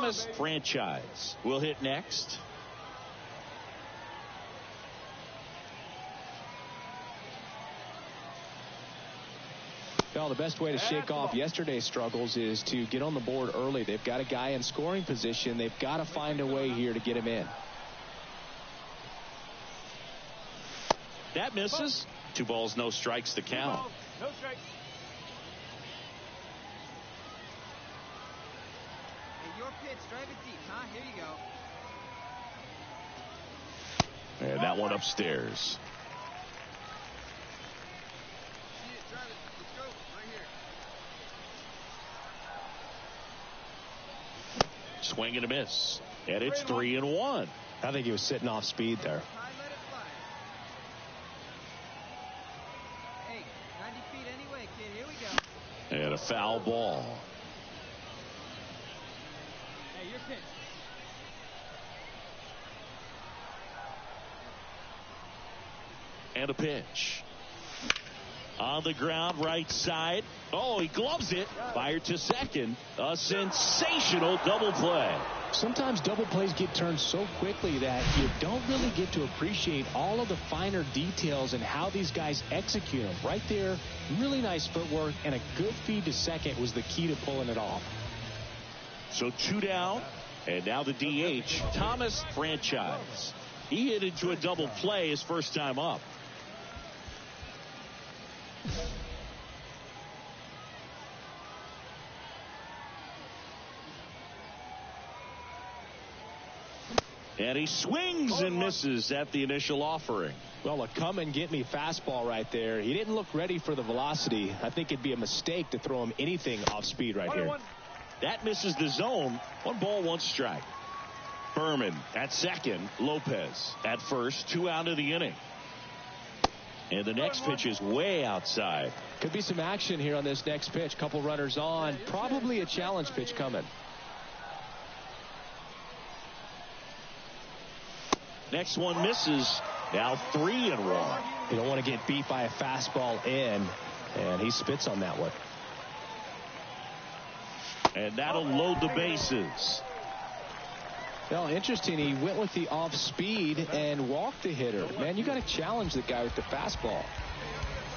Thomas franchise will hit next. Well, the best way to shake off yesterday's struggles is to get on the board early. They've got a guy in scoring position. They've got to find a way here to get him in. That misses. 2 balls, no strikes to count. No strikes. Hey, your pitch. Drive it deep, huh? Here you go. And that one upstairs. Drive it. Let's go. Right here. Swing and a miss. And it's 3-1. I think he was sitting off speed there. High, let it fly. Hey, 90 feet anyway, kid. Here we go. And a foul ball. Hey, your pitch. And a pitch. On the ground, right side. Oh, he gloves it. Fired to second. A sensational double play. Sometimes double plays get turned so quickly that you don't really get to appreciate all of the finer details and how these guys execute them. Right there, really nice footwork, and a good feed to second was the key to pulling it off. So 2 down, and now the DH, Thomas franchise. He hit into a double play his first time up. And he swings and misses at the initial offering. Well, a come and get me fastball right there. He didn't look ready for the velocity. I think it'd be a mistake to throw him anything off speed right here. That misses the zone. 1 ball, 1 strike. Berman at second. Lopez at first. 2 out of the inning. And the next pitch is way outside. Could be some action here on this next pitch. Couple runners on. Probably a challenge pitch coming. Next one misses. Now 3-1. You don't want to get beat by a fastball in, and he spits on that one. And that'll load the bases. Well, interesting. He went with the off speed and walked the hitter. Man, you got to challenge the guy with the fastball.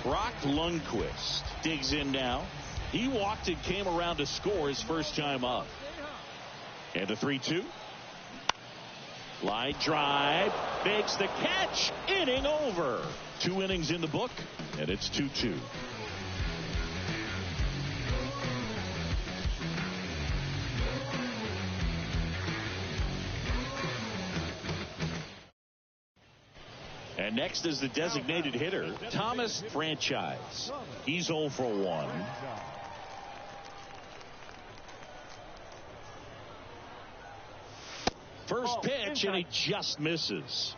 Brock Lundquist digs in now. He walked and came around to score his first time up. And the 3-2. Line drive, makes the catch, inning over. 2 innings in the book, and it's 2-2. And next is the designated hitter, Thomas franchise. He's 0 for 1. First pitch, and he just misses.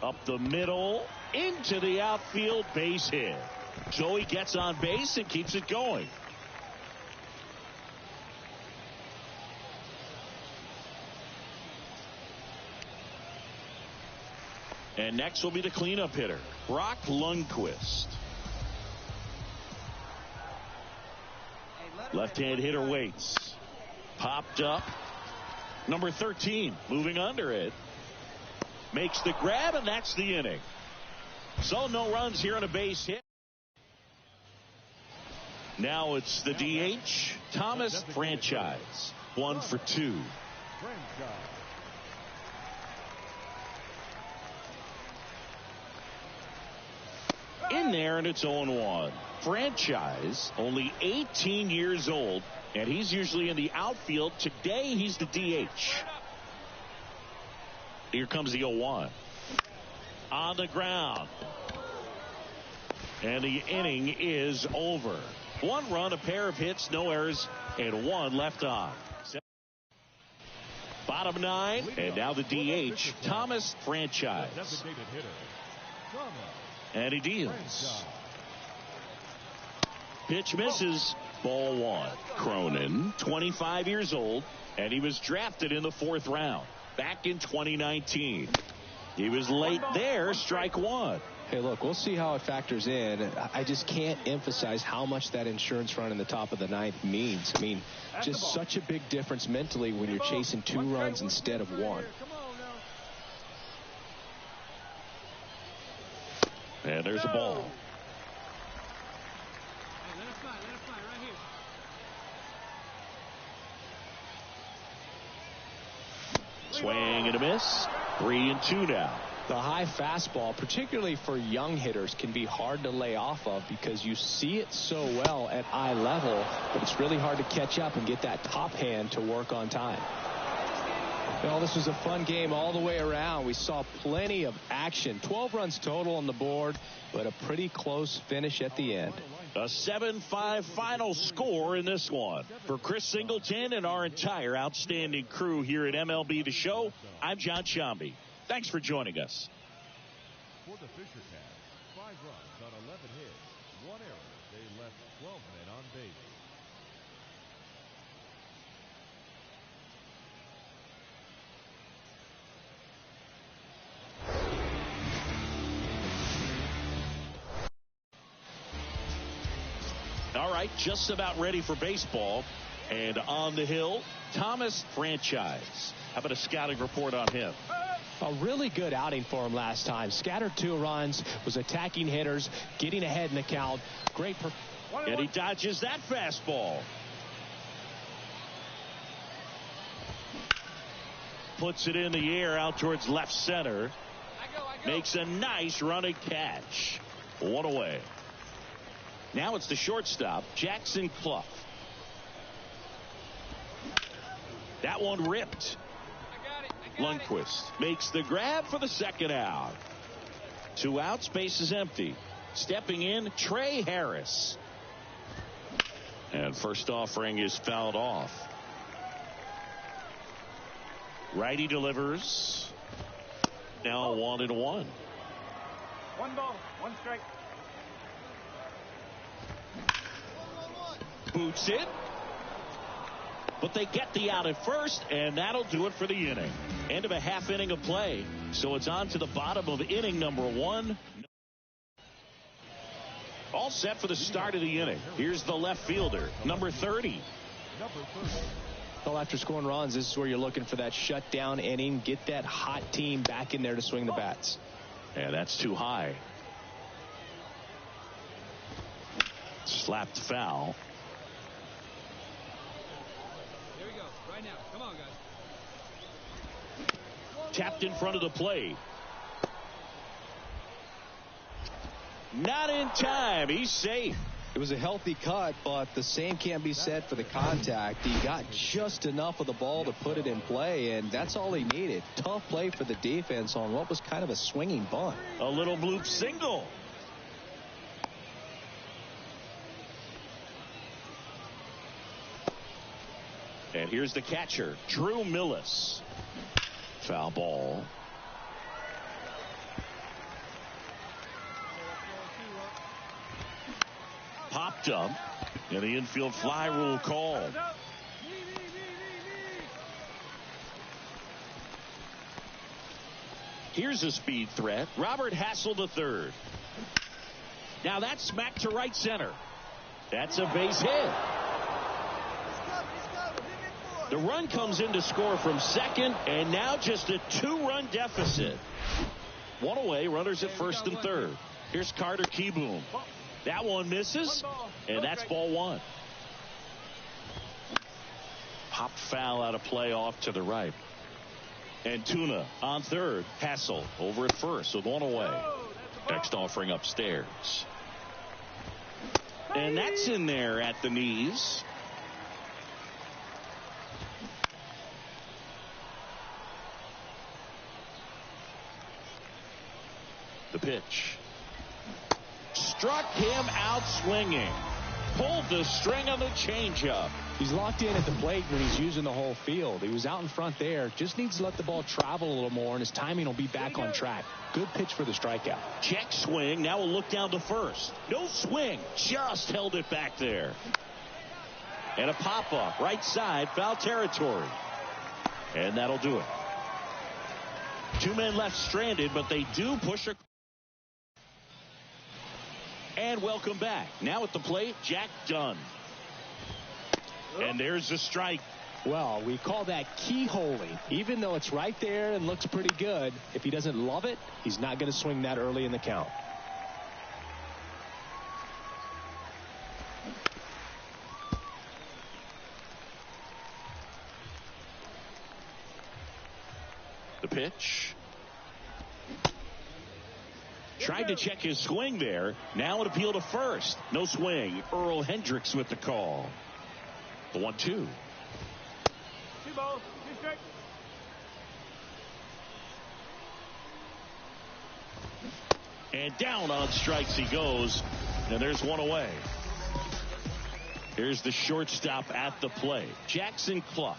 Up the middle, into the outfield, base hit. So he gets on base and keeps it going. And next will be the cleanup hitter, Brock Lundquist. Left-hand hitter waits. Popped up. Number 13 moving under it. Makes the grab, and that's the inning. So no runs here on a base hit. Now it's the DH, Thomas franchise. 1 for 2. In there, and it's 0-1. Franchise, only 18 years old, and he's usually in the outfield. Today, he's the DH. Here comes the 0-1. On the ground. And the inning is over. 1 run, a pair of hits, no errors, and 1 left on. Bottom 9, and now the DH, Thomas franchise. And he deals. Pitch misses. Ball 1. Cronin, 25 years old, and he was drafted in the 4th round back in 2019. He was late there, strike 1. Hey, look, we'll see how it factors in. I just can't emphasize how much that insurance run in the top of the ninth means. I mean, just such a big difference mentally when you're chasing 2 runs instead of 1. And there's a ball. Hey, let it fly right here. Swing and a miss. 3-2 now. The high fastball, particularly for young hitters, can be hard to lay off of because you see it so well at eye level, but it's really hard to catch up and get that top hand to work on time. Well, this was a fun game all the way around. We saw plenty of action. 12 runs total on the board, but a pretty close finish at the end. A 7-5 final score in this one. For Chris Singleton and our entire outstanding crew here at MLB The Show, I'm John Sciambi. Thanks for joining us. For the Fisher-Cats, 5 runs on 11 hits, 1 error. They left 12 men on base. All right, just about ready for baseball. And on the hill, Thomas Franchise. How about a scouting report on him? A really good outing for him last time. Scattered 2 runs, was attacking hitters, getting ahead in the count. Great. And he dodges that fastball. Puts it in the air out towards left center. Makes a nice running catch. 1 away. Now it's the shortstop, Jackson Clough. That one ripped. Lundqvist makes the grab for the second out. 2 outs, base is empty. Stepping in, Trey Harris. And first offering is fouled off. Righty delivers. Now 1-1. 1 ball, 1 strike. Boots it. But they get the out at first, and that'll do it for the inning. End of a half inning of play. So it's on to the bottom of inning number 1. All set for the start of the inning. Here's the left fielder, number 30. Well, after scoring runs, this is where you're looking for that shutdown inning. Get that hot team back in there to swing the bats. And that's too high. Slapped foul. Here we go. Right now. Come on, guys. Tapped in front of the plate. Not in time. He's safe. It was a healthy cut, but the same can't be said for the contact. He got just enough of the ball to put it in play, and that's all he needed. Tough play for the defense on what was kind of a swinging bunt. A little bloop single. And here's the catcher, Drew Millis. Foul ball. Popped up, and the infield fly rule called. Here's a speed threat, Robert Hassel III. Now that's smacked to right center. That's a base hit. The run comes in to score from second, and now just a 2-run deficit. 1 away, runners at first and third. Here's Carter Kieboom. That one misses, and that's ball 1. Popped foul out of play off to the right. And Tuna on third. Hassel over at first with 1 away. Next offering upstairs. And that's in there at the knees. The pitch. Struck him out swinging. Pulled the string on the changeup. He's locked in at the plate when he's using the whole field. He was out in front there. Just needs to let the ball travel a little more, and his timing will be back on track. Good pitch for the strikeout. Check swing. Now we'll look down to first. No swing. Just held it back there. And a pop-up. Right side. Foul territory. And that'll do it. 2 men left stranded, but they do push a... And welcome back. Now at the plate, Jack Dunn. And there's a strike. Well, we call that keyholing. Even though it's right there and looks pretty good, if he doesn't love it, he's not going to swing that early in the count. The pitch. Tried to check his swing there. Now an appeal to first. No swing. Earl Hendricks with the call. The 1-2. 2 balls, 2 strikes. And down on strikes he goes. And there's one away. Here's the shortstop at the plate, Jackson Clough.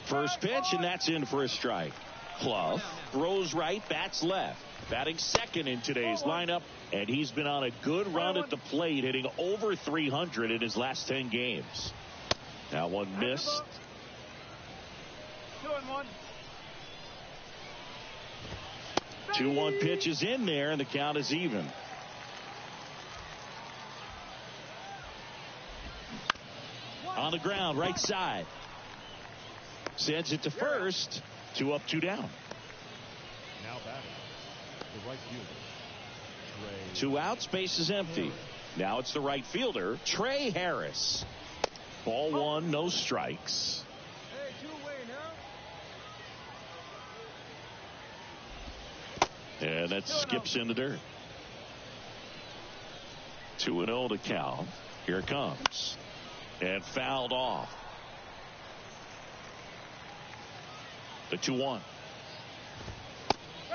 First pitch, and that's in for a strike. Clough throws right, bats left. Batting second in today's lineup, and he's been on a good run at the plate, hitting over 300 in his last 10 games. That one missed. 2-1. 2-1 pitch is in there, and the count is even. On the ground, right side. Sends it to first. 2 up, 2 down. Now batting, the right fielder, Trey. 2 outs, base is empty. Now it's the right fielder, Trey Harris. Ball 1, no strikes. Hey, 2 away now. And that skips in the dirt. 2-0 to count. Here it comes. And fouled off. The 2-1.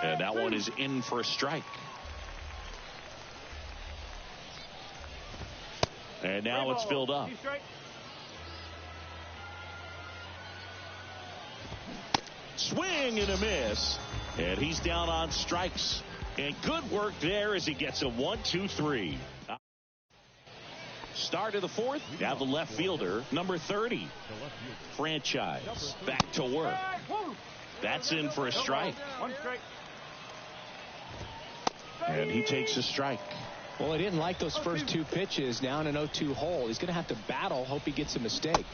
And that one is in for a strike. And now it's filled up. Swing and a miss. And he's down on strikes. And good work there as he gets a 1-2-3. Start of the 4th. Now the left fielder, number 30. Franchise back to work. That's in for a strike. 1 strike. And he takes a strike. Well, he didn't like those first 2 pitches. Now in an 0-2 hole. He's going to have to battle, hope he gets a mistake.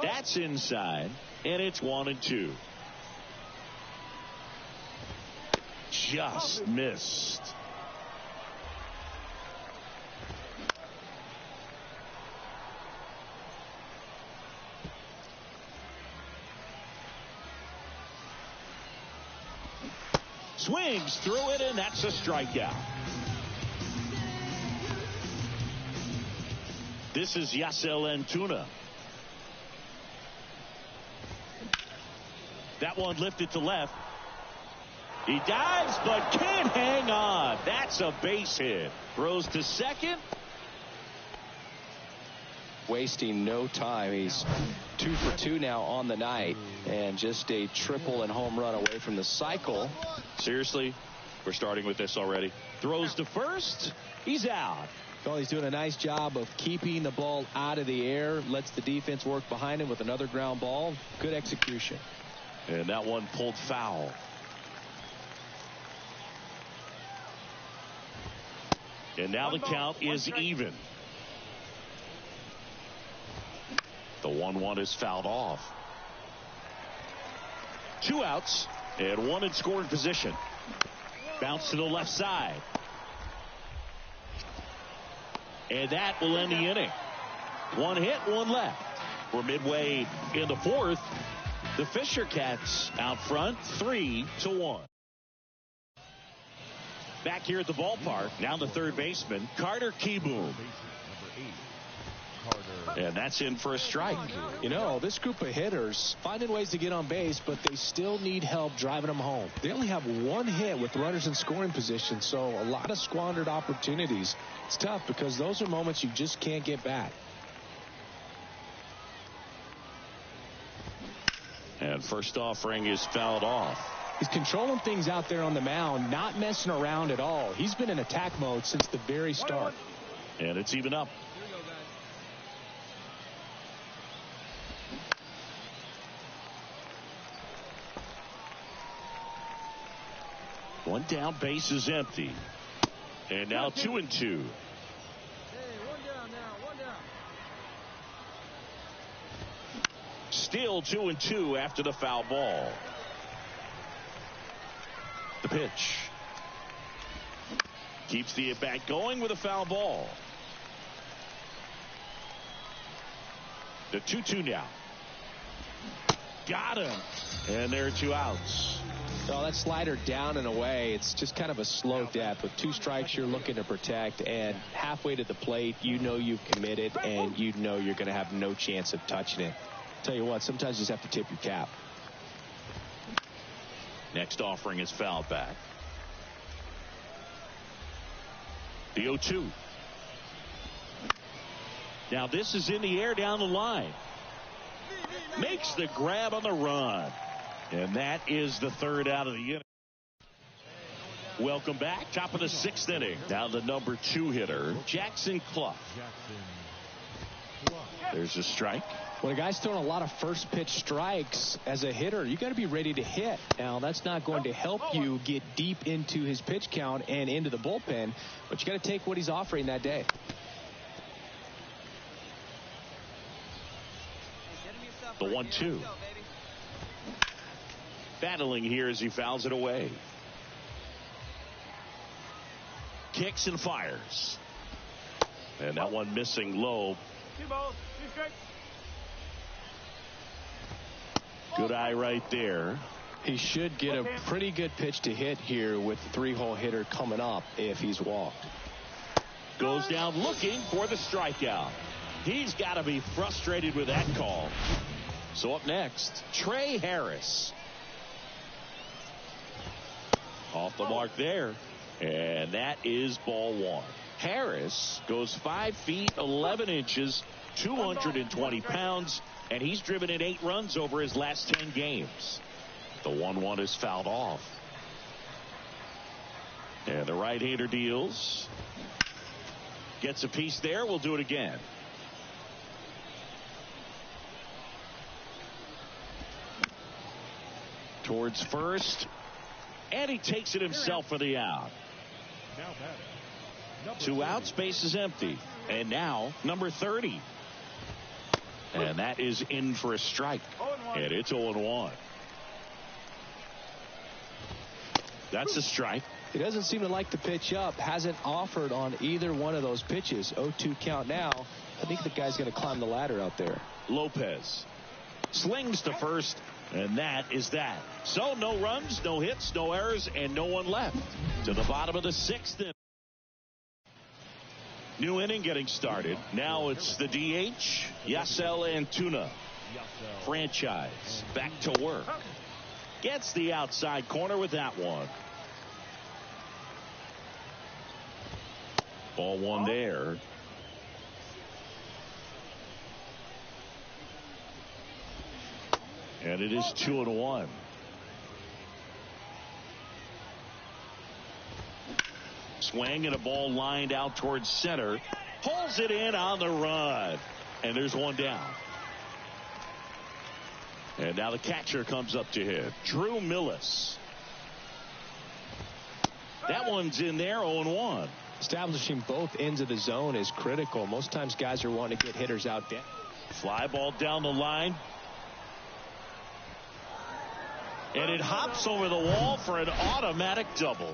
That's inside, and it's 1-2. Just missed. Swings through it, and that's a strikeout. This is Yasel Antuna. That one lifted to left. He dives, but can't hang on. That's a base hit. Throws to second. Wasting no time. He's 2 for 2 now on the night, and just a triple and home run away from the cycle. Seriously, we're starting with this already. Throws to first. He's out. Well, he's doing a nice job of keeping the ball out of the air. Lets the defense work behind him with another ground ball. Good execution. And that one pulled foul. And now the count is even. The 1-1 is fouled off. 2 outs and 1 in scoring position. Bounce to the left side. And that will end the inning. 1 hit, 1 left. We're midway in the 4th. The Fisher Cats out front 3-1. Back here at the ballpark, now the third baseman, Carter Kieboom. And that's in for a strike. You know, this group of hitters finding ways to get on base, but they still need help driving them home. They only have 1 hit with runners in scoring position, so a lot of squandered opportunities. It's tough because those are moments you just can't get back. And first offering is fouled off. He's controlling things out there on the mound, not messing around at all. He's been in attack mode since the very start. And it's even up. One down, base is empty. And now 2-2. Hey, one down now, one down. Still 2-2 after the foul ball. The pitch. Keeps the at-bat going with a foul ball. The 2-2 now. Got him. And there are 2 outs. Well, that slider down and away, it's just kind of a slow death. With 2 strikes you're looking to protect, and halfway to the plate, you know you've committed, and you know you're going to have no chance of touching it. Tell you what, sometimes you just have to tip your cap. Next offering is fouled back. The 0-2. Now this is in the air down the line. Makes the grab on the run. And that is the 3rd out of the inning. Welcome back. Top of the 6th inning. Now the number 2 hitter, Jackson Clough. There's a strike. Well, the guy's throwing a lot of first pitch strikes. As a hitter, you got to be ready to hit. Now, that's not going to help you get deep into his pitch count and into the bullpen, but you got to take what he's offering that day. The 1-2. Battling here as he fouls it away. Kicks and fires. And that one missing low. 2 balls, 2 strikes. Good eye right there. He should get a pretty good pitch to hit here with the 3-hole hitter coming up if he's walked. Goes down looking for the strikeout. He's got to be frustrated with that call. So up next, Trey Harris. Off the mark there. And that is ball 1. Harris goes 5 feet 11 inches, 220 pounds, and he's driven in 8 runs over his last 10 games. The 1-1 is fouled off. And the right-hander deals. Gets a piece there. We'll do it again. Towards first. And he takes it himself for the out. 2 outs, base is empty. And now number 30. And that is in for a strike. And it's 0-1. That's a strike. He doesn't seem to like the pitch up. Hasn't offered on either one of those pitches. 0-2 count now. I think the guy's going to climb the ladder out there. Lopez slings to first. And that is that. So no runs, no hits, no errors, and no one left. To the bottom of the 6th inning. New inning getting started. Now it's the DH, Yasel Antuna. Franchise back to work. Gets the outside corner with that one. Ball 1 there. And it is 2-1. Swing and a ball lined out towards center. Pulls it in on the run. And there's 1 down. And now the catcher comes up to hit. Drew Millis. That one's in there, 0-1. Establishing both ends of the zone is critical. Most times guys are wanting to get hitters out there. Fly ball down the line. And it hops over the wall for an automatic double.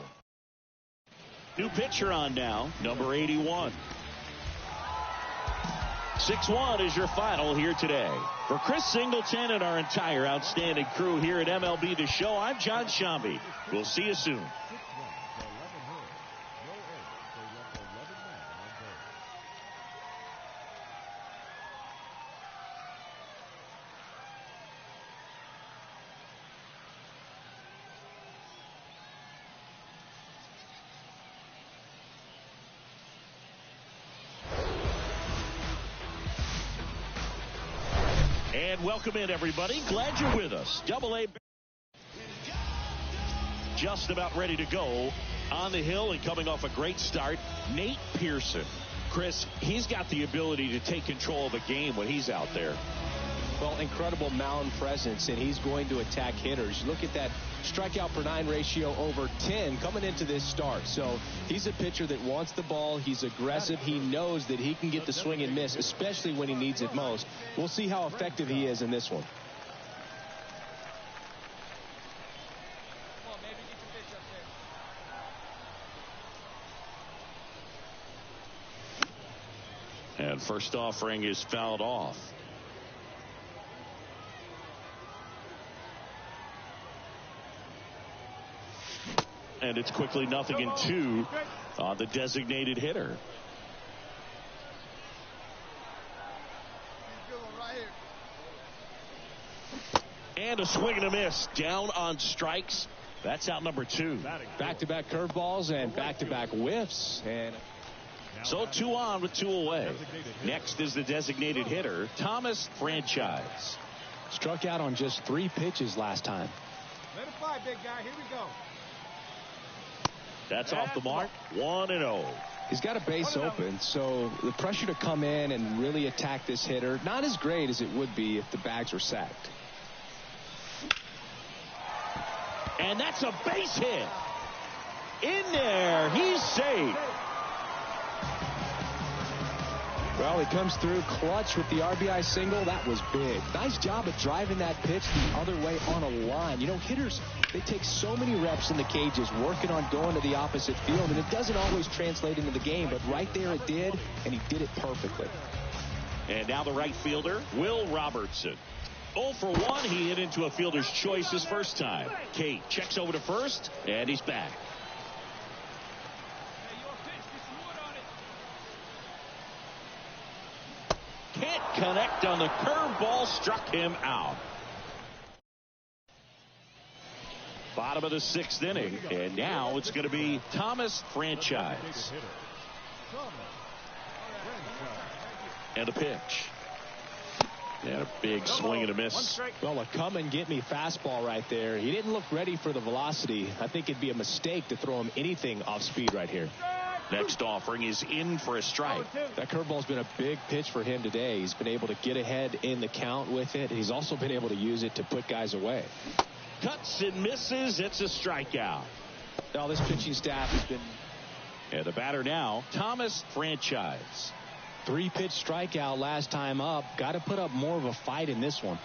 New pitcher on now, number 81. 6-1 is your final here today. For Chris Singleton and our entire outstanding crew here at MLB The Show, I'm John Shambi. We'll see you soon. And welcome in, everybody. Glad you're with us. Double-A just about ready to go on the hill and coming off a great start. Nate Pearson. Chris, he's got the ability to take control of a game when he's out there. Well, incredible mound presence, and he's going to attack hitters. Look at that strikeout per 9 ratio over 10 coming into this start. So he's a pitcher that wants the ball. He's aggressive. He knows that he can get the swing and miss, especially when he needs it most. We'll see how effective he is in this one. And first offering is fouled off. And it's quickly 0-2 on the designated hitter. And a swing and a miss. Down on strikes. That's out number 2. Back-to-back curveballs and back-to-back whiffs. And so 2 on with 2 away. Next is the designated hitter, Thomas Franchise. Struck out on just 3 pitches last time. Let it fly, big guy. Here we go. That's off the mark. 1-0. He's got a base open, so the pressure to come in and really attack this hitter, not as great as it would be if the bags were sacked. And that's a base hit. In there. He's safe. Well, he comes through clutch with the RBI single. That was big. Nice job of driving that pitch the other way on a line. You know, hitters, they take so many reps in the cages working on going to the opposite field, and it doesn't always translate into the game, but right there it did, and he did it perfectly. And now the right fielder, Will Robertson. 0 for 1. He hit into a fielder's choice his first time. Kate checks over to first, and he's back. Can't connect on the curveball, struck him out. Bottom of the 6th inning, and now it's going to be Thomas Franchise. And a pitch. And a big swing and a miss. Well, a come and get me fastball right there. He didn't look ready for the velocity. I think it'd be a mistake to throw him anything off speed right here. Next offering is in for a strike. That curveball's been a big pitch for him today. He's been able to get ahead in the count with it. He's also been able to use it to put guys away. Cuts and misses. It's a strikeout. Now this pitching staff has been. And the batter now, Thomas Franchise. 3-pitch strikeout last time up. Got to put up more of a fight in this one.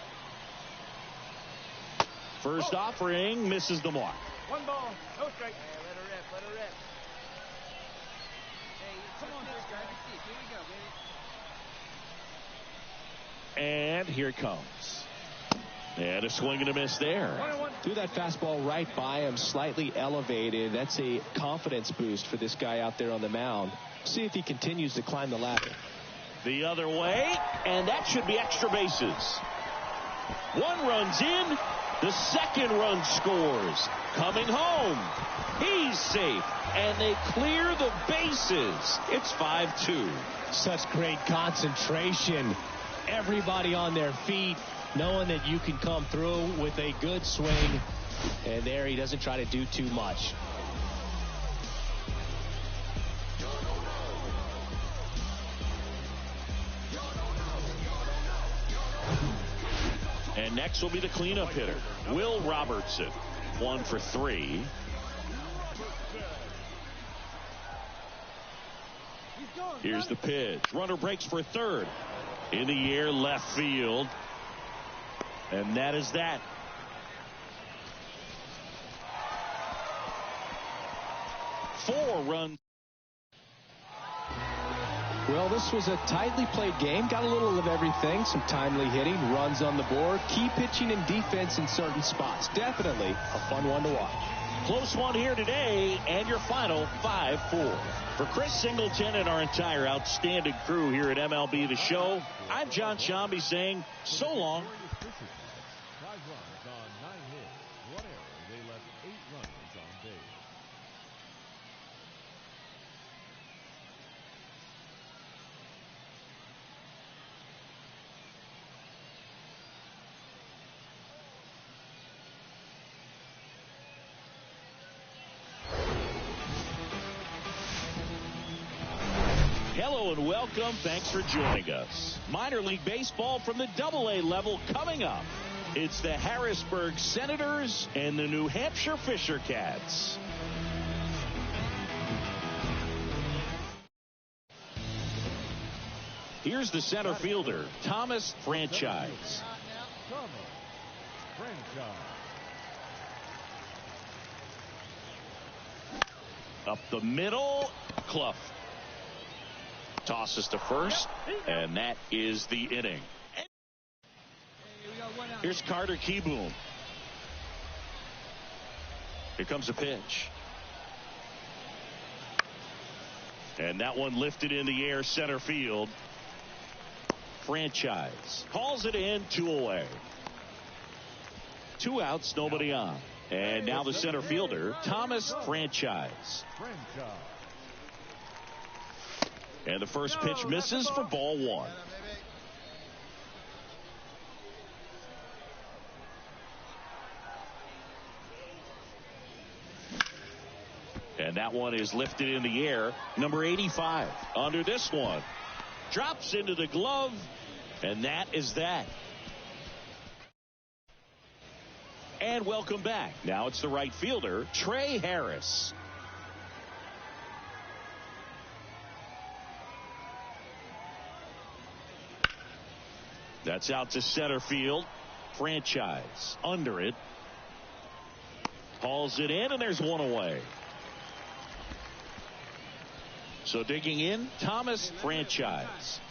First offering misses the mark. 1 ball, no strike. Hey, let her rip, let her rip. Hey, come on, this guy. Here we go, baby. And here it comes. And a swing and a miss there. 1-1. Threw that fastball right by him, slightly elevated. That's a confidence boost for this guy out there on the mound. See if he continues to climb the ladder. The other way, and that should be extra bases. 1 run's in. The 2nd run scores. Coming home. He's safe. And they clear the bases. It's 5-2. Such great concentration. Everybody on their feet, knowing that you can come through with a good swing. And there he doesn't try to do too much. And next will be the cleanup hitter, Will Robertson. 1 for 3. Here's the pitch. Runner breaks for 3rd. In the air, left field. And that is that. Four runs. Well, this was a tightly played game. Got a little of everything. Some timely hitting, runs on the board, key pitching and defense in certain spots. Definitely a fun one to watch. Close one here today, and your final 5-4. For Chris Singleton and our entire outstanding crew here at MLB The Show, I'm John Shambi saying so long. 5 runs on 9 hits, 1 error. They left 8 runners on base. Hello and welcome. Thanks for joining us. Minor League Baseball from the Double-A level coming up. It's the Harrisburg Senators and the New Hampshire Fisher Cats. Here's the center fielder, Thomas Franchise. Thomas Franchise. Up the middle, Clough tosses to first, and that is the inning. Here's Carter Keyboom. Here comes a pitch. And that one lifted in the air, center field. Franchise calls it in, 2 away. 2 outs, nobody on. And now the center fielder, Thomas Franchise. And the first pitch misses for ball 1. And that one is lifted in the air. Number 85 under this one. Drops into the glove. And that is that. And welcome back. Now it's the right fielder, Trey Harris. That's out to center field. Franchise under it. Hauls it in, and there's 1 away. So digging in, Thomas Franchise.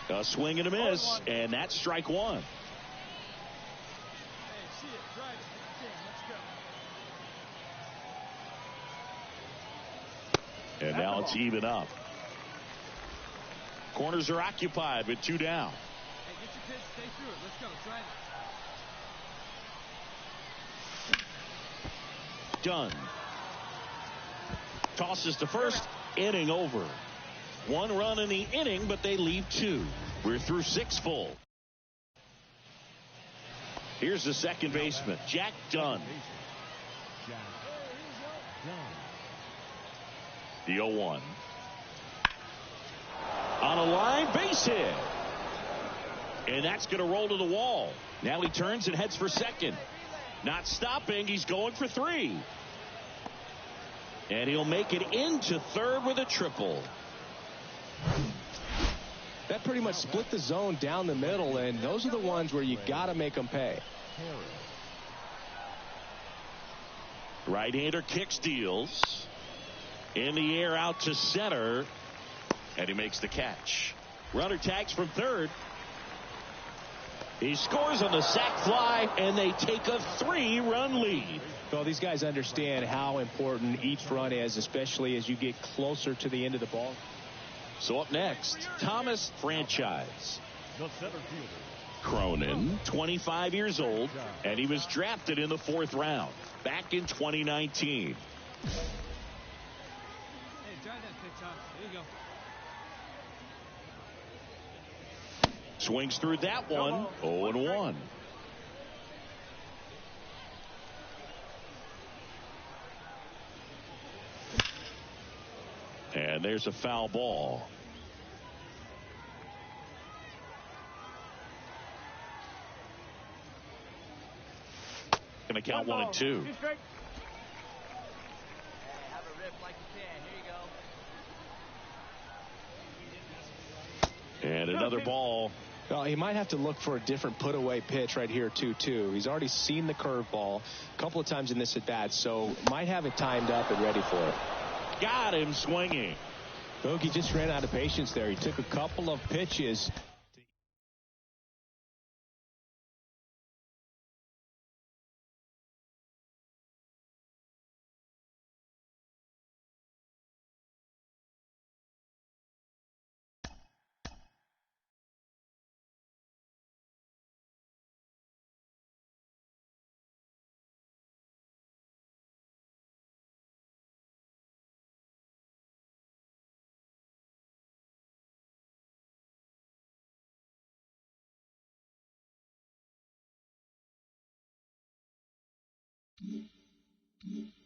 A swing and a miss, and that's strike 1. And now it's even up. Corners are occupied with 2 down. Hey, get your pitch, stay through it. Let's go. Try it. Done. Tosses to first. Inning over. 1 run in the inning, but they leave 2. We're through 6 full. Here's the second baseman, Jack Dunn. The 0-1. On a line, base hit. And that's going to roll to the wall. Now he turns and heads for second. Not stopping, he's going for 3. And he'll make it into third with a triple. That pretty much split the zone down the middle, and those are the ones where you got to make them pay. Right-hander kick steals. In the air out to center. And he makes the catch. Runner tags from third. He scores on the sac fly, and they take a 3-run lead. Well, these guys understand how important each run is, especially as you get closer to the end of the ball. So up next, Thomas Franchise. The center fielder, Cronin, 25 years old, and he was drafted in the 4th round back in 2019. Hey, try that pitch, Tom. There you go. Swings through that one, 0-1. And there's a foul ball. Going to count 1 and 2. Hey, have a rip like you can. Here you go. And another ball. Well, he might have to look for a different put-away pitch right here, too. He's already seen the curveball a couple of times in this at-bat, so might have it timed up and ready for it. Got him swinging. Bogey just ran out of patience there. He took a couple of pitches. Mm-hmm.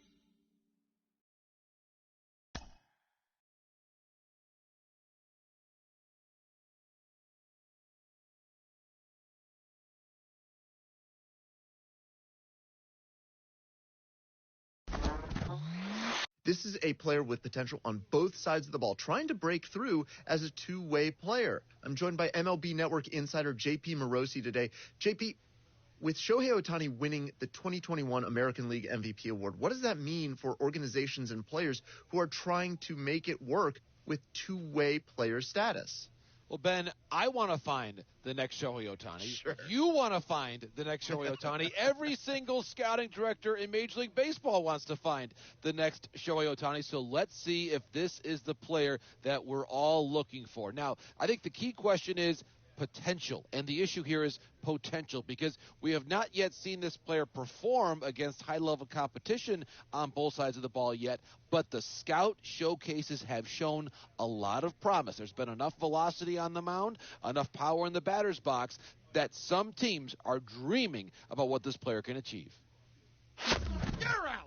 This is a player with potential on both sides of the ball, trying to break through as a two-way player. I'm joined by MLB Network insider JP Morosi today. JP, with Shohei Ohtani winning the 2021 American League MVP award, what does that mean for organizations and players who are trying to make it work with two-way player status? Well, Ben, I want to find the next Shohei Ohtani. Sure. You want to find the next Shohei Ohtani. Every single scouting director in Major League Baseball wants to find the next Shohei Ohtani. So let's see if this is the player that we're all looking for. Now, I think the key question is potential, and the issue here is potential, because we have not yet seen this player perform against high-level competition on both sides of the ball yet, but the scout showcases have shown a lot of promise. There's been enough velocity on the mound, enough power in the batter's box, that some teams are dreaming about what this player can achieve. You're out!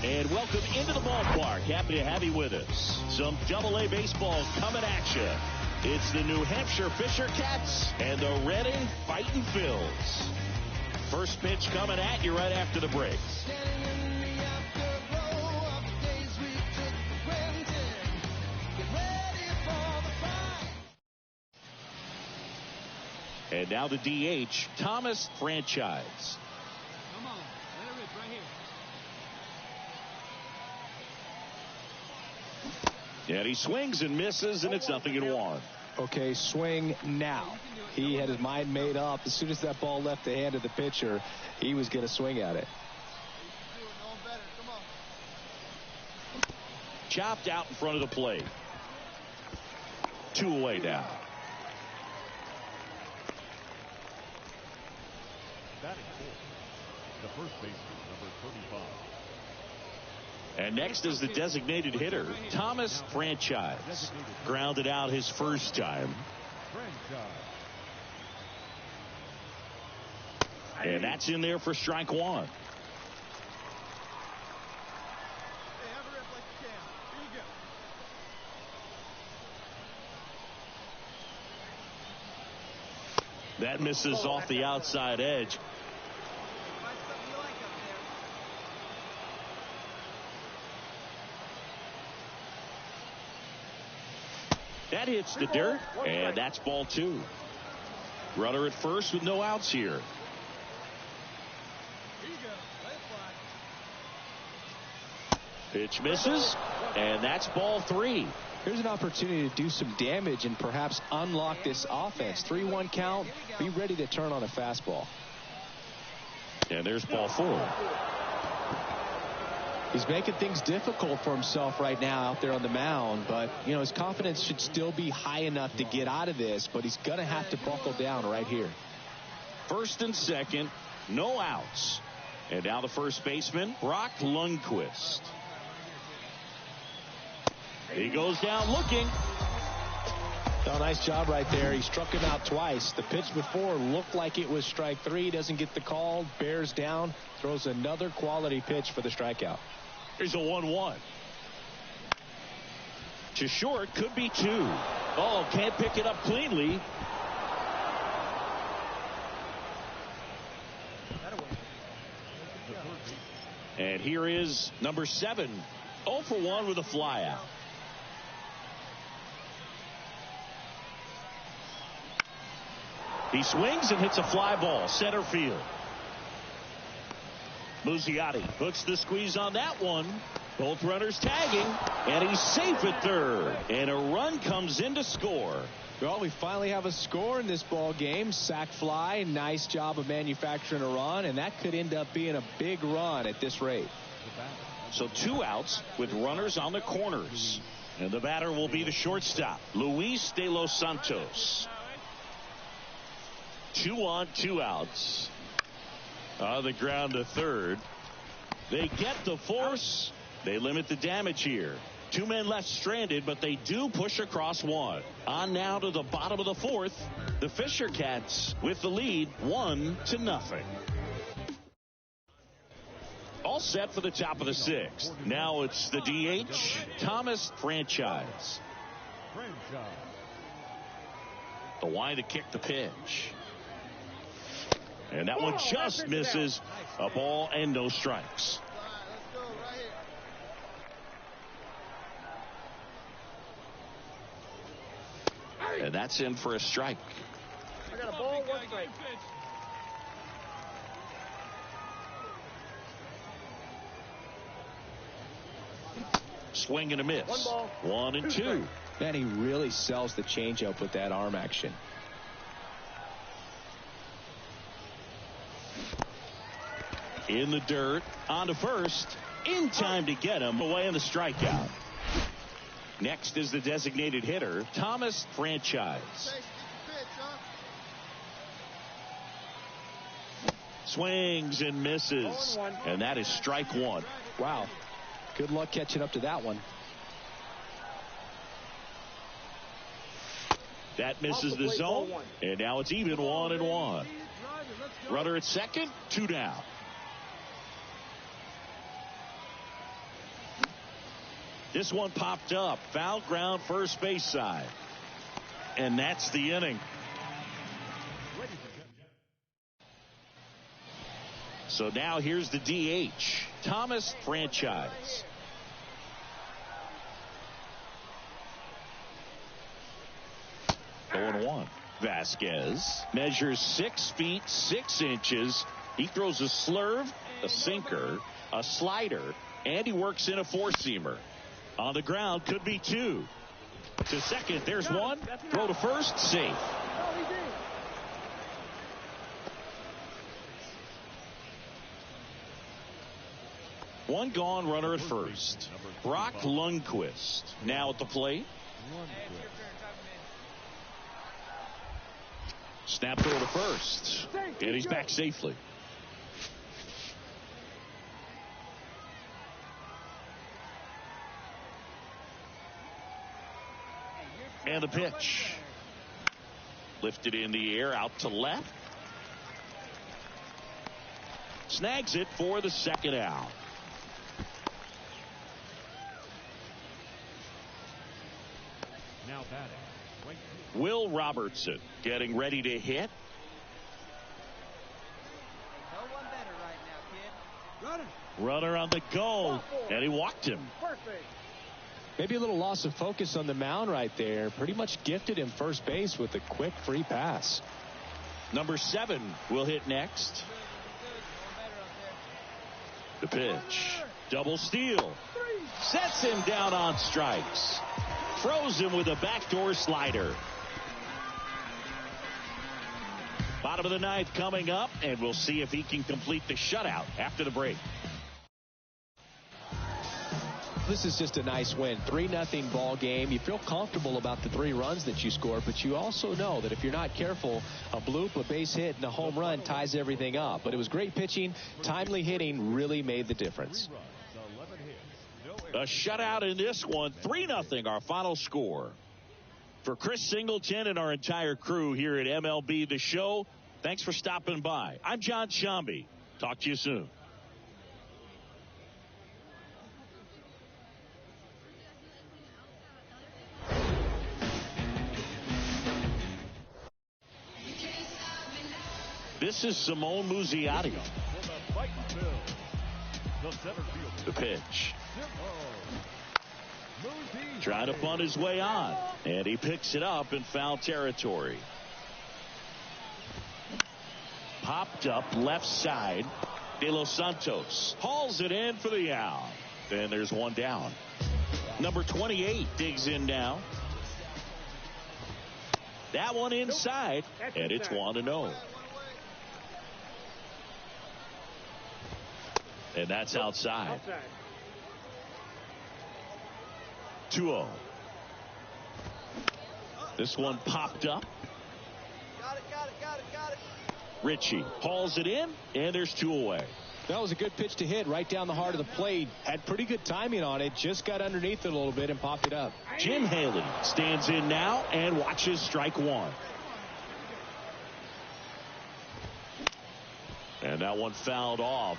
And welcome into the ballpark. Happy to have you with us. Some Double-A baseball coming at you. It's the New Hampshire Fisher Cats and the Reading Fightin' Phils. First pitch coming at you right after the break. And now the DH, Thomas Franchise. Come on, let it rip right here. And he swings and misses, and it's 0-1. Okay, swing now. He had his mind made up. As soon as that ball left the hand of the pitcher, he was going to swing at it. Chopped out in front of the plate. 2 away now. Batting fourth, the first baseman, number 35. And next is the designated hitter, Thomas Franchise. Grounded out his first time. And that's in there for strike one. That misses off the outside edge. That hits the dirt, and that's ball 2. Runner at first with no outs here. Pitch misses, and that's ball 3. Here's an opportunity to do some damage and perhaps unlock this offense. 3-1 count. Be ready to turn on a fastball. And there's ball 4. He's making things difficult for himself right now out there on the mound, but, you know, his confidence should still be high enough to get out of this, but he's going to have to buckle down right here. First and second, no outs. And now the first baseman, Brock Lundquist. He goes down looking. Oh, nice job right there. He struck him out twice. The pitch before looked like it was strike 3. Doesn't get the call. Bears down. Throws another quality pitch for the strikeout. Here's a 1-1. To short, could be 2. Oh, can't pick it up cleanly. And here is number 7, 0 for 1 with a flyout. He swings and hits a fly ball, center field. Muzziotti hooks the squeeze on that one. Both runners tagging, and he's safe at third. And a run comes in to score. Well, we finally have a score in this ball game. Sac fly, nice job of manufacturing a run, and that could end up being a big run at this rate. So 2 outs with runners on the corners. And the batter will be the shortstop, Luis de los Santos. 2 on, 2 outs. On the ground to third. They get the force. They limit the damage here. 2 men left stranded, but they do push across 1. On now to the bottom of the 4th. The Fisher Cats with the lead, 1-0. All set for the top of the 6th. Now it's the DH, Thomas Franchise. The line to kick the pitch. And that one just misses. A ball and no strikes. And that's in for a strike. I got a ball, 1 strike. Swing and a miss. 1 ball. 1 and 2. Man, he really sells the changeup with that arm action. In the dirt, on to first, in time to get him, away on the strikeout. Next is the designated hitter, Thomas Franchise. Swings and misses, and that is strike 1. Wow, good luck catching up to that one. That misses the zone, and now it's even 1-1. Runner at second, 2 down. This one popped up. Foul ground, first base side. And that's the inning. So now here's the DH, Thomas Franchise. Oh, 1. Vasquez measures 6 feet 6 inches. He throws a slurve, a sinker, a slider, and he works in a 4-seamer. On the ground, could be 2. To second, there's 1. Throw to first, safe. One gone, runner at first. Brock Lundquist now at the plate. Snap throw to first, and he's back safely. And the pitch. Lifted in the air, out to left. Snags it for the second out. Now batting, Will Robertson getting ready to hit. No one better right now, kid. Runner on the go, and he walked him. Perfect. Maybe a little loss of focus on the mound right there. Pretty much gifted him first base with a quick free pass. Number 7 will hit next. The pitch. Double steal. Sets him down on strikes. Throws him with a backdoor slider. Bottom of the 9th coming up, and we'll see if he can complete the shutout after the break. This is just a nice win. 3-0 ball game. You feel comfortable about the 3 runs that you scored, but you also know that if you're not careful, a bloop, a base hit, and a home run ties everything up. But it was great pitching. Timely hitting really made the difference. A shutout in this one. 3-0 our final score. For Chris Singleton and our entire crew here at MLB The Show, thanks for stopping by. I'm John Shambi. Talk to you soon. This is Simone Muzziotti. The center fielder. The pitch. Lucy Trying to bunt his way on. And he picks it up in foul territory. Popped up left side. De Los Santos hauls it in for the out. And there's one down. Number 28 digs in now. That one inside. And it's 1-0. And that's outside. 2-0. This one popped up. Got it. Ritchie hauls it in, and there's 2 away. That was a good pitch to hit right down the heart of the plate. Had pretty good timing on it. Just got underneath it a little bit and popped it up. Jim Haley stands in now and watches strike one. And that one fouled off.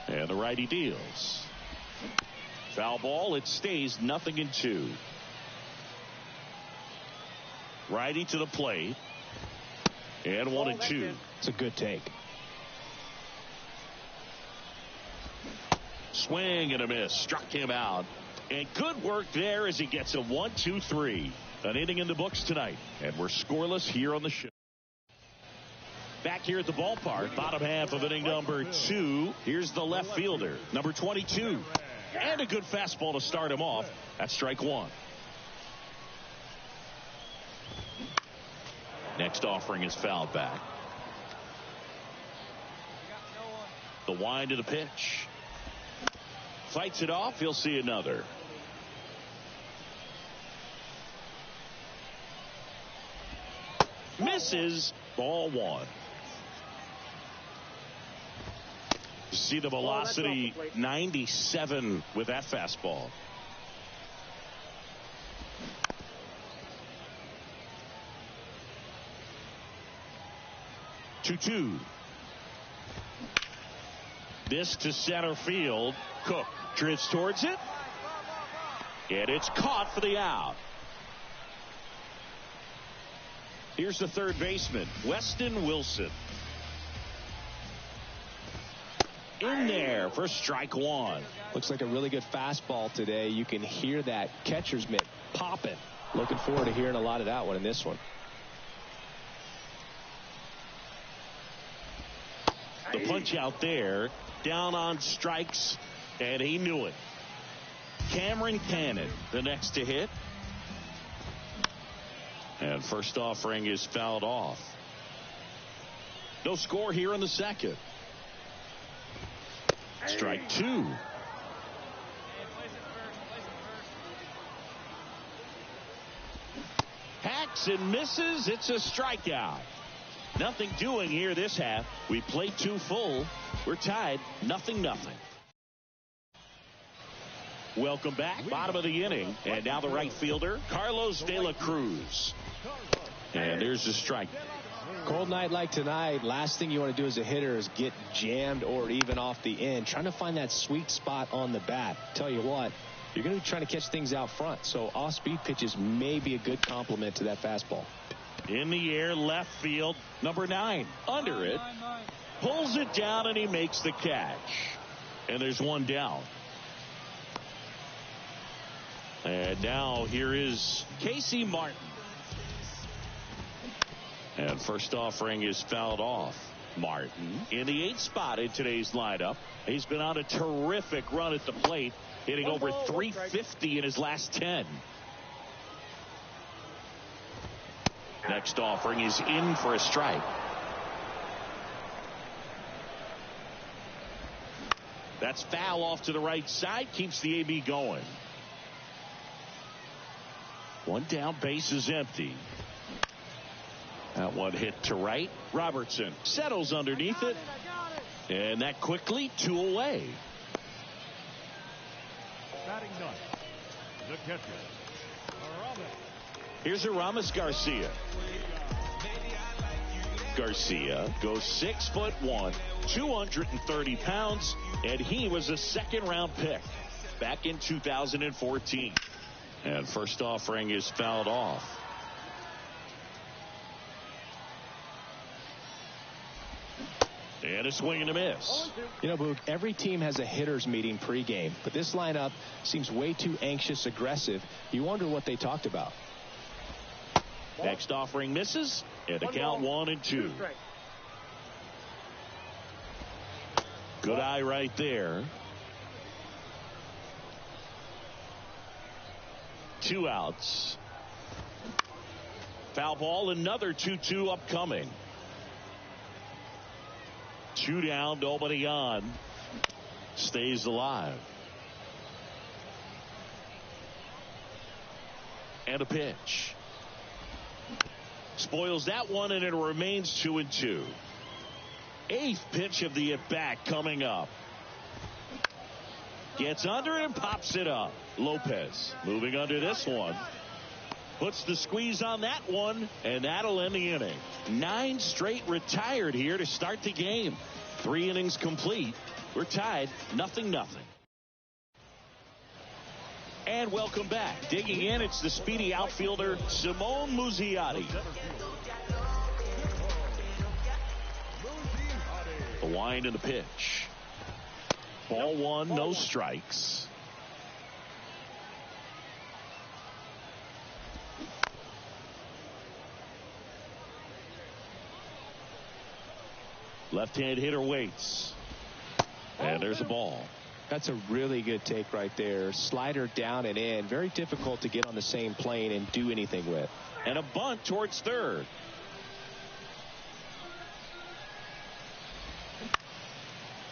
And the righty deals. Foul ball. It stays 0-2. Righty to the plate. And 1-2. It's a good take. Swing and a miss. Struck him out. And good work there as he gets a 1-2-3. An inning in the books tonight. And we're scoreless here on the show. Back here at the ballpark, bottom half of inning number 2. Here's the left fielder, number 22. And a good fastball to start him off. That's strike one. Next offering is fouled back. The wind of the pitch. Fights it off. He'll see another. Misses. Ball one. See the velocity, 97 with that fastball. Two. This to center field. Cook drifts towards it. And it's caught for the out. Here's the third baseman, Weston Wilson. In there for strike one. Looks like a really good fastball today. You can hear that catcher's mitt popping. Looking forward to hearing a lot of that one in this one. The punch out there, down on strikes, and he knew it. Cameron Cannon, the next to hit. And first offering is fouled off. No score here in the second. Strike two. Hacks and misses. It's a strikeout. Nothing doing here this half. We played 2 full. We're tied 0-0. Welcome back. Bottom of the inning. And now the right fielder, Carlos De La Cruz. And there's the strike. Cold night like tonight, last thing you want to do as a hitter is get jammed or even off the end. Trying to find that sweet spot on the bat. Tell you what, you're going to be trying to catch things out front. So off-speed pitches may be a good complement to that fastball. In the air, left field, number 9. Under it. Pulls it down, and he makes the catch. And there's one down. And now here is Casey Martin. And first offering is fouled off. Martin in the 8th spot in today's lineup. He's been on a terrific run at the plate, hitting over 350 in his last 10. Next offering is in for a strike. That's foul off to the right side. Keeps the AB going. One down, base is empty. That one hit to right. Robertson settles underneath it. And that quickly 2 away. Batting ninth, the catcher, Aramis. Here's Aramis Garcia. Garcia goes 6'1", 230 pounds, and he was a second-round pick back in 2014. And first offering is fouled off. And a swing and a miss. You know, Boog, every team has a hitter's meeting pregame, but this lineup seems way too anxious, aggressive. You wonder what they talked about. Next offering misses, and the count 1-2. Good eye right there. 2 outs. Foul ball, another 2-2 upcoming. 2 down, nobody on. Stays alive. And a pitch. Spoils that one, and it remains 2-2. 8th pitch of the at-bat coming up. Gets under and pops it up. Lopez moving under this one. Puts the squeeze on that one, and that'll end the inning. 9 straight retired here to start the game. 3 innings complete. We're tied 0-0. And welcome back. Digging in, it's the speedy outfielder, Simone Muzziotti. The wind and the pitch. Ball 1, no strikes. Left-hand hitter waits. And there's a ball. That's a really good take right there. Slider down and in. Very difficult to get on the same plane and do anything with. And a bunt towards third.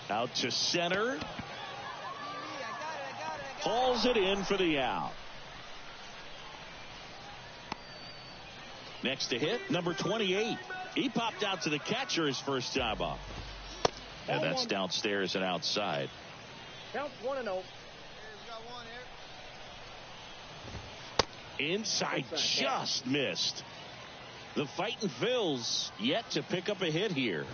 Out to center. Hauls it in for the out. Next to hit, number 28. He popped out to the catcher his first time up. And that's downstairs and outside. Count 1-0. Inside, just missed. The fighting Phils yet to pick up a hit here.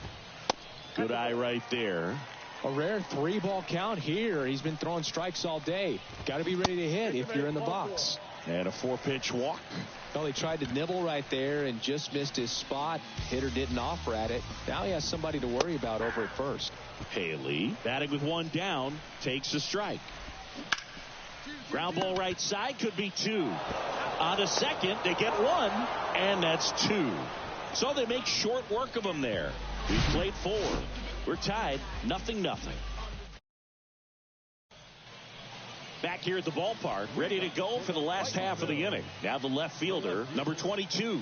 Good eye right there. A rare 3-ball count here. He's been throwing strikes all day. Got to be ready to hit if you're in the box. And a 4-pitch walk. Well, he tried to nibble right there and just missed his spot. Hitter didn't offer at it. Now he has somebody to worry about over at first. Haley, batting with 1 down, takes a strike. Ground ball right side, could be 2. On a second, they get 1, and that's 2. So they make short work of him there. We played 4. We're tied 0-0. Back here at the ballpark, ready to go for the last half of the inning. Now the left fielder, number 22.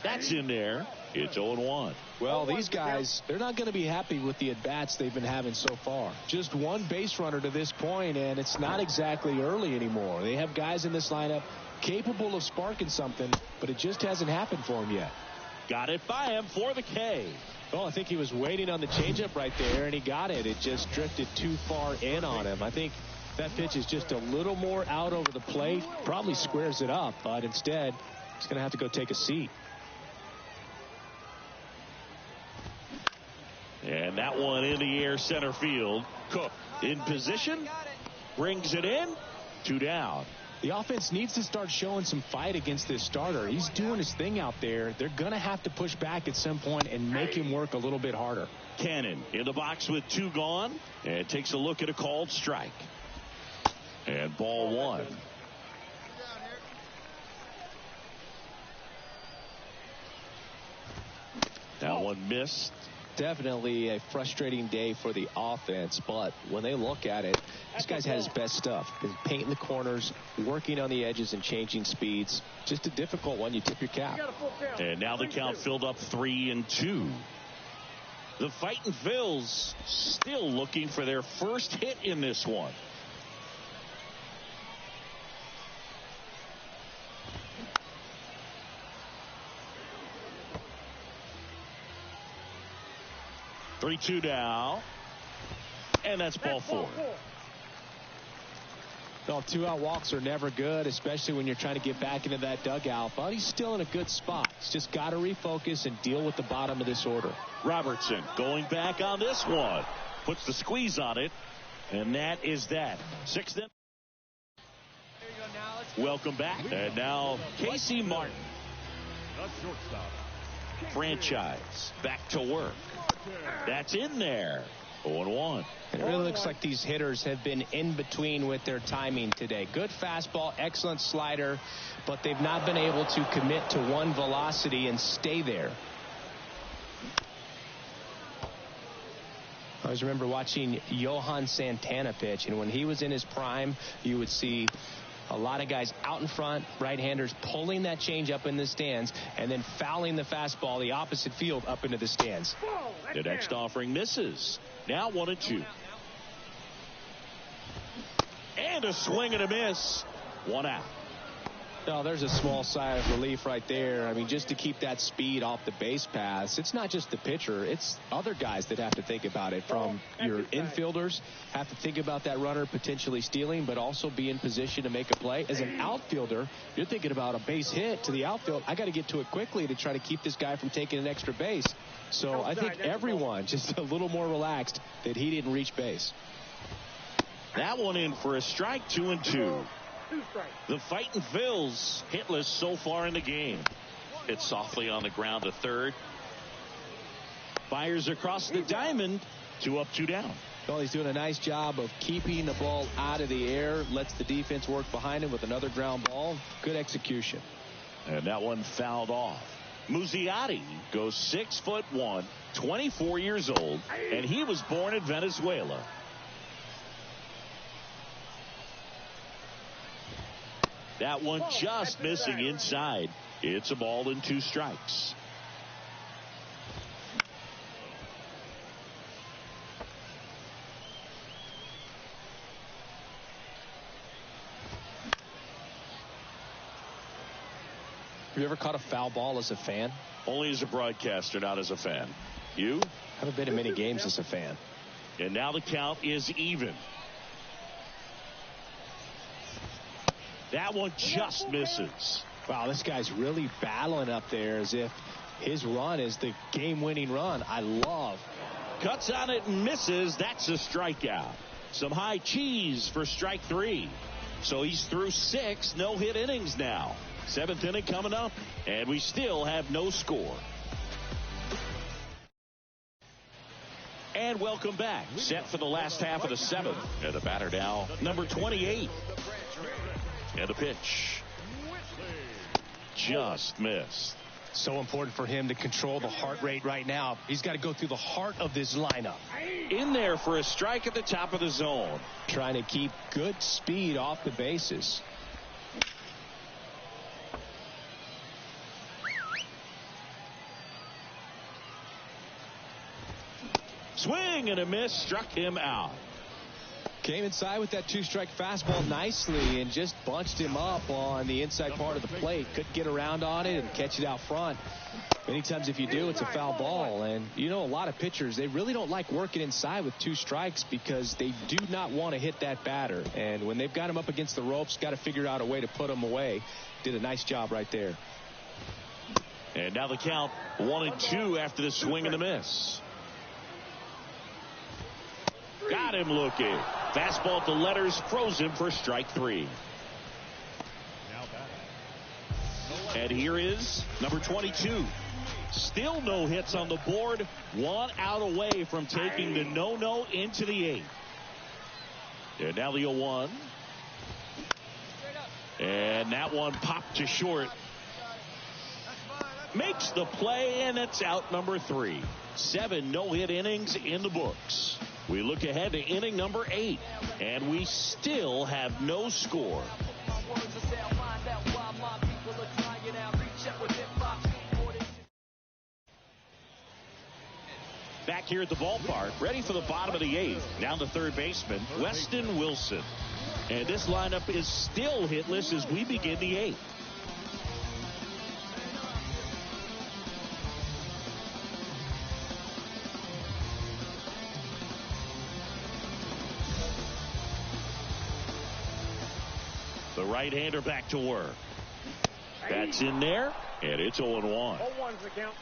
That's in there. It's 0-1. Well, these guys, they're not going to be happy with the at-bats they've been having so far. Just 1 base runner to this point, and it's not exactly early anymore. They have guys in this lineup capable of sparking something, but it just hasn't happened for them yet. Got it by him for the K. Well, I think he was waiting on the changeup right there, and he got it. It just drifted too far in on him. I think that pitch is just a little more out over the plate. Probably squares it up, but instead, he's going to have to go take a seat. And that one in the air center field. Cook in position. Brings it in. 2 down. The offense needs to start showing some fight against this starter. He's doing his thing out there. They're going to have to push back at some point and make him work a little bit harder. Cannon in the box with 2 gone. And takes a look at a called strike. And ball 1. That one missed. Definitely a frustrating day for the offense, but when they look at it, this guy's had his best stuff. Been painting the corners, working on the edges and changing speeds. Just a difficult one. You tip your cap. And now the count filled up 3-2. The fighting Phils still looking for their first hit in this one. Three-two now, and that's ball 4. Well, 2-out walks are never good, especially when you're trying to get back into that dugout. But he's still in a good spot. He's just got to refocus and deal with the bottom of this order. Robertson going back on this one. Puts the squeeze on it, and that is that. 6th inning. Welcome back. And now Casey Martin. The shortstop, Franchise back to work. That's in there. 0-1. It really looks like these hitters have been in between with their timing today. Good fastball, excellent slider, but they've not been able to commit to one velocity and stay there. I always remember watching Johan Santana pitch, and when he was in his prime, you would see a lot of guys out in front, right-handers pulling that change up in the stands and then fouling the fastball the opposite field up into the stands. The next offering misses. Now 1-2. And a swing and a miss. 1 out. Oh, there's a small sigh of relief right there. I mean, just to keep that speed off the base paths. It's not just the pitcher. It's other guys that have to think about it. From your infielders, have to think about that runner potentially stealing, but also be in position to make a play. As an outfielder, you're thinking about a base hit to the outfield. I got to get to it quickly to try to keep this guy from taking an extra base. So I think everyone just a little more relaxed that he didn't reach base. That one in for a strike. 2-2. The fighting Phils hitless so far in the game. Hit softly on the ground to third. Fires across the diamond. 2 up, 2 down. Well, he's doing a nice job of keeping the ball out of the air. Lets the defense work behind him with another ground ball. Good execution. And that one fouled off. Muzziotti goes 6'1", 24 years old, and he was born in Venezuela. That one just missing inside. It's a ball and 2 strikes. Have you ever caught a foul ball as a fan? Only as a broadcaster, not as a fan. You? Haven't been in many games as a fan. And now the count is even. That one just misses. Wow, this guy's really battling up there as if his run is the game-winning run. I love. Cuts on it and misses. That's a strikeout. Some high cheese for strike 3. So he's through 6 no-hit innings now. 7th inning coming up, and we still have no score. And welcome back. Set for the last half of the 7th. And the batter now, number 28. And the pitch. Just missed. So important for him to control the heart rate right now. He's got to go through the heart of this lineup. In there for a strike at the top of the zone. Trying to keep good speed off the bases. Swing and a miss, struck him out. Came inside with that 2-strike fastball nicely and just bunched him up on the inside part of the plate. Couldn't get around on it and catch it out front. Many times if you do, it's a foul ball. And you know, a lot of pitchers, they really don't like working inside with 2 strikes because they do not want to hit that batter. And when they've got him up against the ropes, got to figure out a way to put him away. Did a nice job right there. And now the count 1-2 after the swing and the miss. Got him looking. Fastball at the letters, froze him for strike 3. And here is number 22. Still no hits on the board. 1 out away from taking the no-no into the 8th. And now the 0-1. And that one popped to short. Makes the play, and it's out number 3. 7 no-hit innings in the books. We look ahead to inning number 8, and we still have no score. Back here at the ballpark, ready for the bottom of the 8th. Now the third baseman, Weston Wilson. And this lineup is still hitless as we begin the 8th. The right-hander back to work. That's in there, and it's 0-1. 0-1's the count.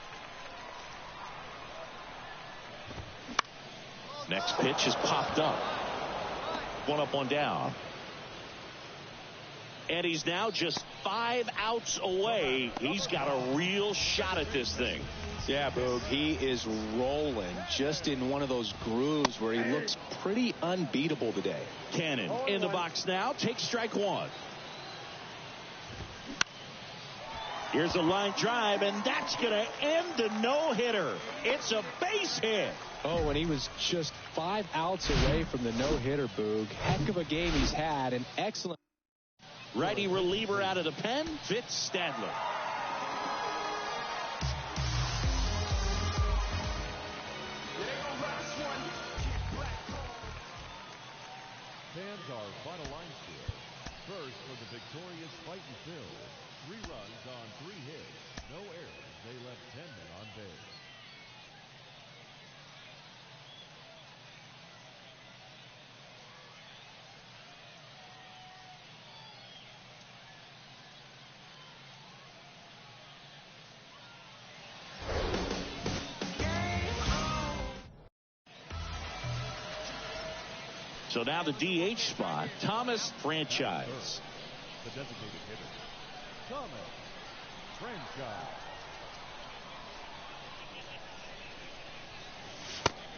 Next pitch is popped up. 1 up, 1 down. And he's now just 5 outs away. He's got a real shot at this thing. Yeah, Boog, he is rolling just in one of those grooves where he looks pretty unbeatable today. Cannon in the box now. Takes strike one. Here's a line drive, and that's going to end a no-hitter. It's a base hit. Oh, and he was just 5 outs away from the no-hitter, Boog. Heck of a game he's had. An excellent righty reliever out of the pen, Fitz Stadler. Fans are final line score. First for the victorious Fightin' Phils. 3 runs on 3 hits. No errors. They left 10 men on base. So now the DH spot, Thomas Franchise. The designated hitter, Thomas Franchise.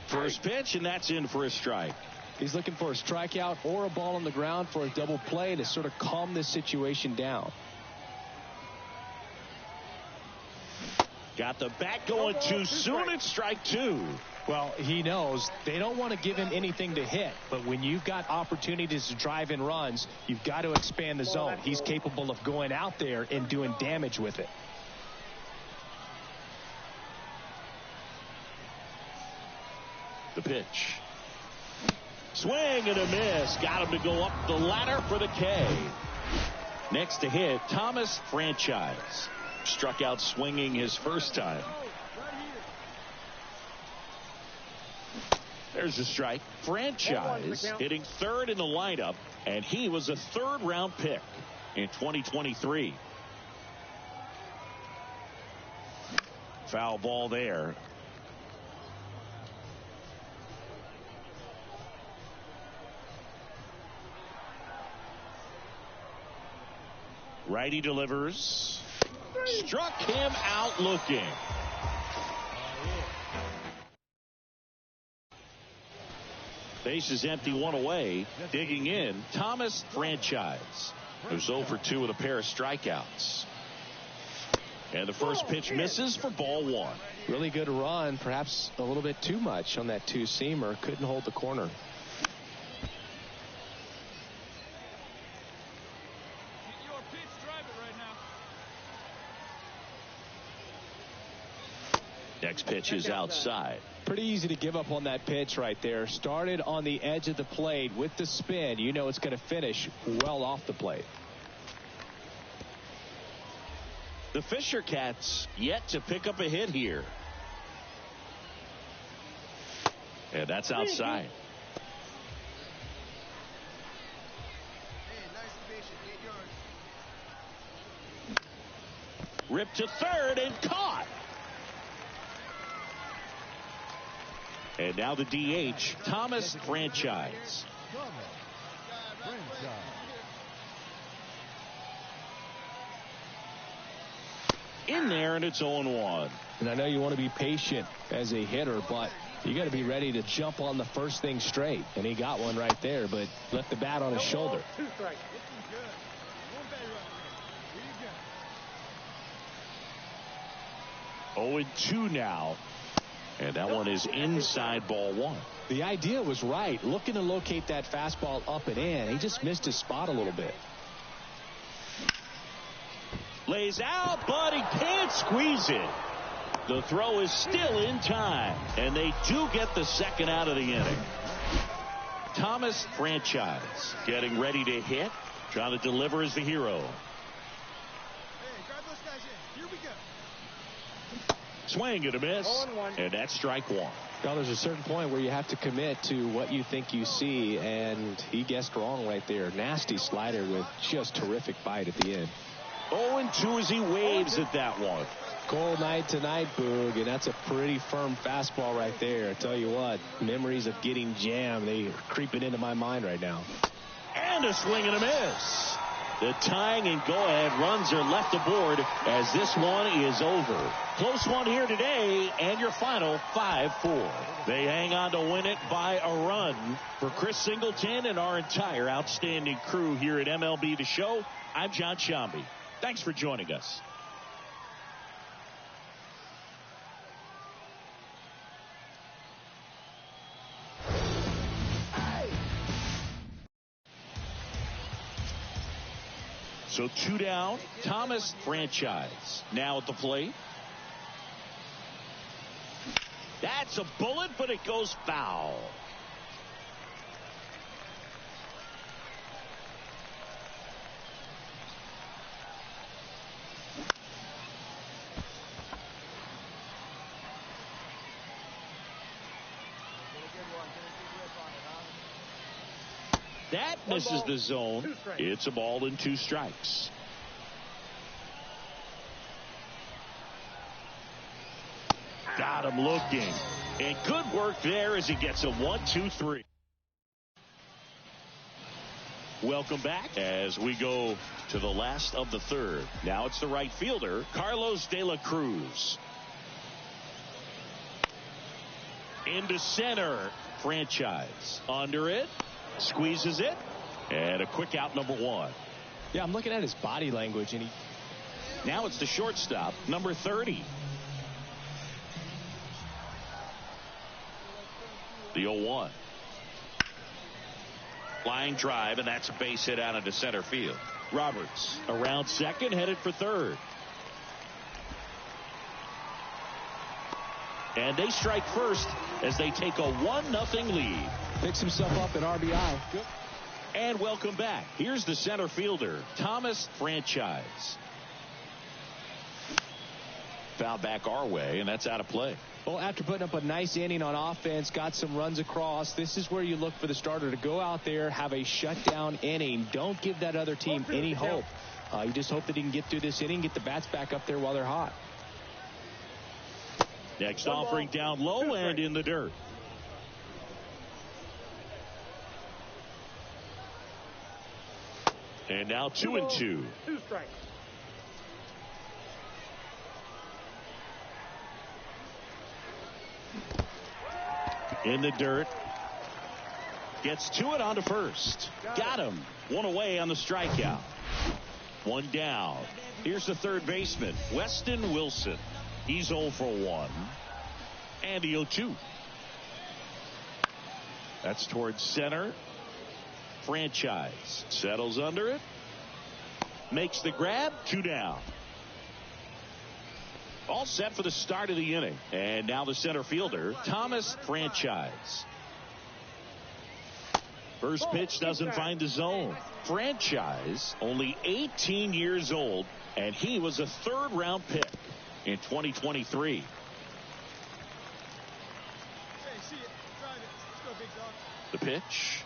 First pitch, and that's in for a strike. He's looking for a strikeout or a ball on the ground for a double play to sort of calm this situation down. Got the bat going too soon. It's strike 2. Well, he knows they don't want to give him anything to hit, but when you've got opportunities to drive in runs, you've got to expand the zone. He's capable of going out there and doing damage with it. The pitch. Swing and a miss. Got him to go up the ladder for the K. Next to hit, Thomas Franchise. Struck out swinging his first time. There's a strike. Franchise hitting third in the lineup, and he was a third-round pick in 2023. Foul ball there. Righty delivers. Struck him out looking. Base is empty, 1 away. Digging in, Thomas Franchise, who's 0 for 2 with a pair of strikeouts. And the first pitch misses for ball 1. Really good run, perhaps a little bit too much on that two-seamer. Couldn't hold the corner. Next pitch is outside. Pretty easy to give up on that pitch right there. Started on the edge of the plate with the spin. You know it's going to finish well off the plate. The Fisher Cats yet to pick up a hit here. And that's outside. Ripped to third and caught. And now the DH, Thomas Franchise. In there, and it's 0-1. And I know you want to be patient as a hitter, but you got to be ready to jump on the first thing straight. And he got one right there, but left the bat on his shoulder. 0-2 now. And that one is inside ball 1. The idea was right. Looking to locate that fastball up and in. He just missed his spot a little bit. Lays out, but he can't squeeze it. The throw is still in time. And they do get the second out of the inning. Thomas Franchise getting ready to hit. Trying to deliver as the hero. Hey, grab those guys in. Here we go. Swing and a miss, and that's strike 1. Well, there's a certain point where you have to commit to what you think you see, and he guessed wrong right there. Nasty slider with just terrific bite at the end. 0-2 as he waves at that one. Cold night tonight, Boog, and that's a pretty firm fastball right there. I tell you what, memories of getting jammed, they are creeping into my mind right now. And a swing and a miss. The tying and go-ahead runs are left aboard as this one is over. Close one here today, and your final 5-4. They hang on to win it by a run. For Chris Singleton and our entire outstanding crew here at MLB The Show, I'm John Shambi. Thanks for joining us. So 2 down, Thomas Franchise now at the plate. That's a bullet, but it goes foul. That misses the zone. It's a ball and 2 strikes. Got him looking. And good work there as he gets a 1-2-3. Welcome back as we go to the last of the third. Now it's the right fielder, Carlos De La Cruz. Into center, Franchise. Under it. Squeezes it, and a quick out, number 1. Yeah, I'm looking at his body language, and now it's the shortstop, number 30. The 0-1. Line drive, and that's a base hit out into center field. Roberts around second, headed for third. And they strike first as they take a 1-0 lead. Picks himself up an RBI. Good. And welcome back. Here's the center fielder, Thomas Franchise. Foul back our way, and that's out of play. Well, after putting up a nice inning on offense, got some runs across, this is where you look for the starter to go out there, have a shutdown inning. Don't give that other team any hope. You just hope that he can get through this inning, get the bats back up there while they're hot. Next offering down low and in the dirt. And now 2-2. 2 strikes. In the dirt. Gets to it onto first. Got him. 1 away on the strikeout. 1 down. Here's the third baseman, Weston Wilson. He's 0 for 1. And the 0-2. That's towards center. Franchise settles under it. Makes the grab. 2 down. All set for the start of the inning. And now the center fielder, Thomas Franchise. First pitch doesn't find the zone. Franchise, only 18 years old, and he was a 3rd-round pick in 2023. The pitch.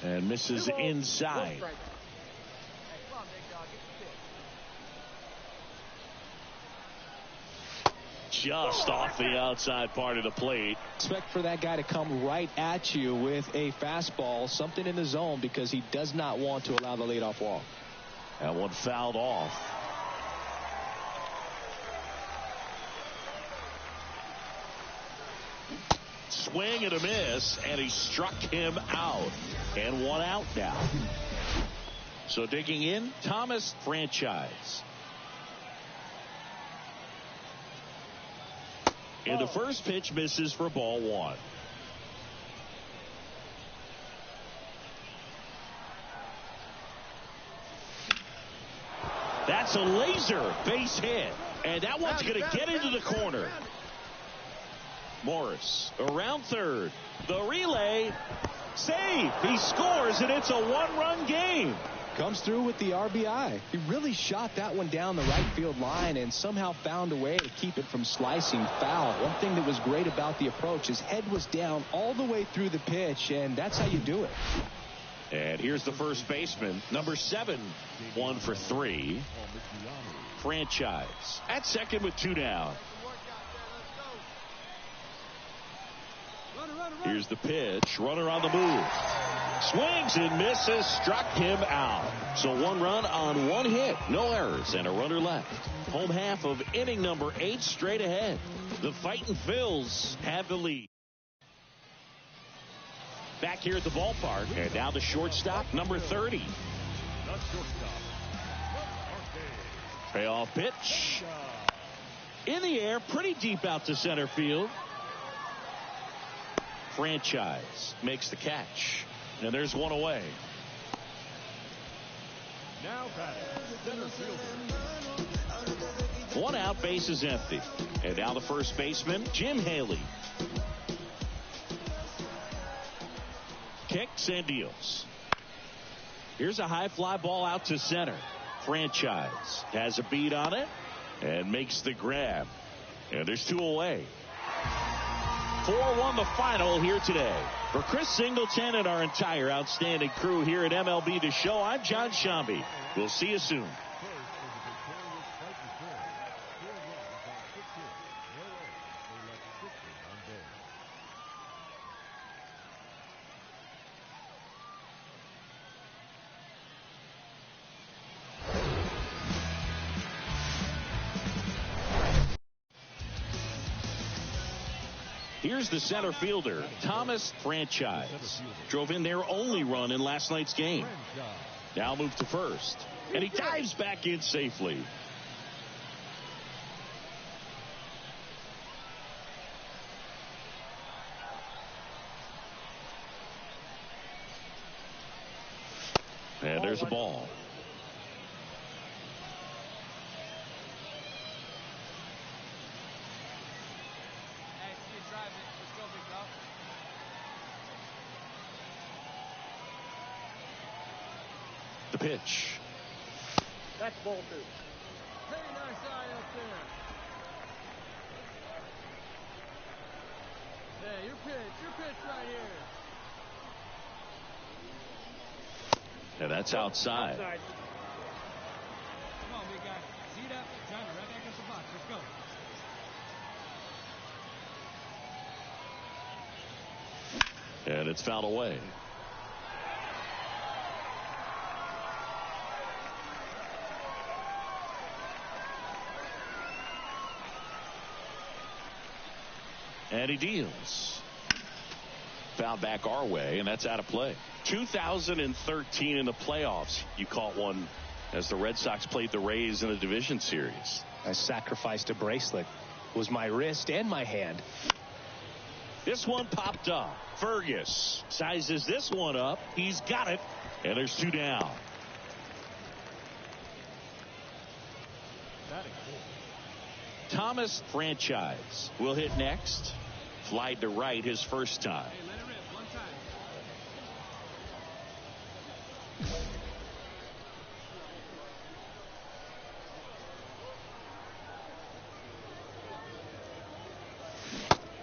And misses inside. Just off the outside part of the plate. Expect for that guy to come right at you with a fastball, something in the zone, because he does not want to allow the leadoff walk. That one fouled off. Swing and a miss, and he struck him out. And 1 out now. So digging in, Thomas Franchise. And the first pitch misses for ball 1. That's a laser base hit. And that one's going to get into the corner. Morris around third. The relay. Save. He scores, and it's a 1-run game. Comes through with the RBI. He really shot that one down the right field line and somehow found a way to keep it from slicing foul. One thing that was great about the approach, his head was down all the way through the pitch, and that's how you do it. And here's the first baseman, number 7, 1 for 3. Franchise at second with 2 down. Here's the pitch. Runner on the move. Swings and misses, struck him out. So 1 run on 1 hit, no errors, and a runner left. Home half of inning number 8 straight ahead. The Fightin' Phils have the lead. Back here at the ballpark, and now the shortstop, number 30. The shortstop. Payoff pitch. In the air, pretty deep out to center field. Franchise makes the catch. And there's 1 away. Now batting, center fielder. 1 out, base is empty. And now the first baseman, Jim Haley. Kicks and deals. Here's a high fly ball out to center. Franchise has a beat on it and makes the grab. And there's 2 away. 4-1 the final here today. For Chris Singleton and our entire outstanding crew here at MLB The Show, I'm John Shambi. We'll see you soon. Here's the center fielder, Thomas Franchise. Drove in their only run in last night's game. Now moved to first. And he dives back in safely. And there's a ball. The pitch. That's ball 2. Very nice eye up there. Hey, your pitch right here. And that's outside. Outside. Come on, big guy. Seat up. Drive it right back up the box. Let's go. And it's fouled away. And he deals. Foul back our way, and that's out of play. 2013 in the playoffs, you caught one as the Red Sox played the Rays in a division series. I sacrificed a bracelet. It was my wrist and my hand. This one popped up. Fergus sizes this one up. He's got it, and there's 2 down. Thomas Franchise will hit next. Fly to right his first time. Hey, let it rip. 1 time.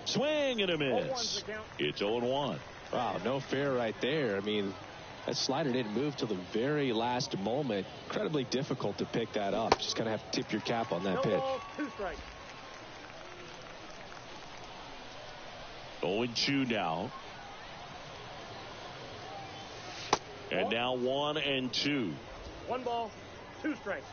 Swing and a miss. It's 0-1. Wow, no fair right there. I mean, that slider didn't move till the very last moment. Incredibly difficult to pick that up. Just kind of have to tip your cap on that No pitch. ball, 2 strikes. 0-2 now. And now 1-2. 1 ball, 2 strikes.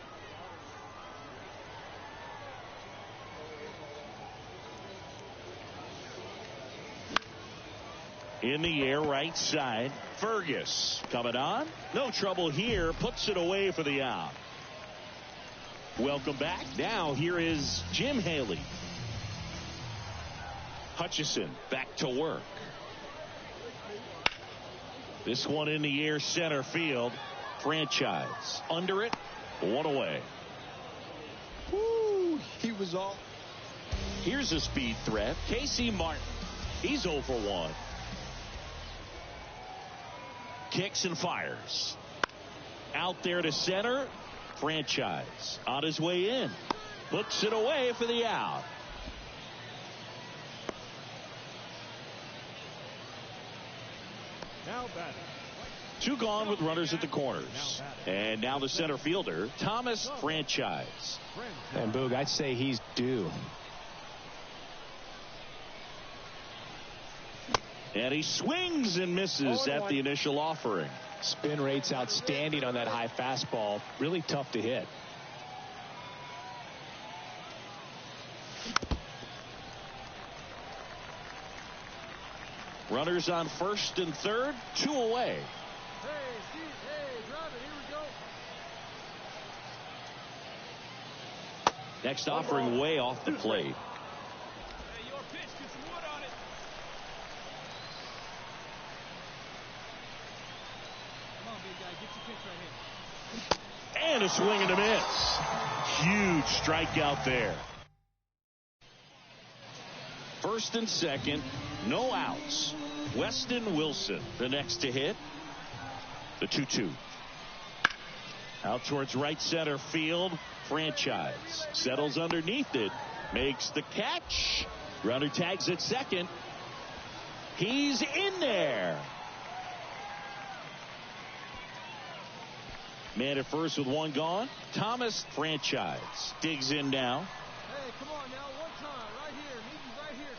In the air, right side. Fergus coming on. No trouble here. Puts it away for the out. Welcome back. Now here is Jim Haley. Hutchison back to work. This one in the air, center field. Franchise under it. 1 away. Woo, he was all. Here's a speed threat. Casey Martin. He's 0 for 1. Kicks and fires. Out there to center. Franchise on his way in. Puts it away for the out. Now batting. 2 gone with runners at the corners. And now the center fielder, Thomas Franchise. And Boog, I'd say he's due. And he swings and misses at the initial offering. Spin rate's outstanding on that high fastball. Really tough to hit. Runners on first and third, 2 away. Hey, Steve, hey, drive it. Here we go. Next offering way off the plate. Hey, your pitch. Get some wood on it. Come on, big guy. Get your pitch right here. And a swing and a miss. Huge strikeout there. First and second, no outs. Weston Wilson, the next to hit. The 2-2. Out towards right center field. Franchise settles underneath it. Makes the catch. Runner tags at second. He's in there. Man at first with 1 gone. Thomas, franchise, digs in now. Hey, come on now. One time. Right here. Meet you right here,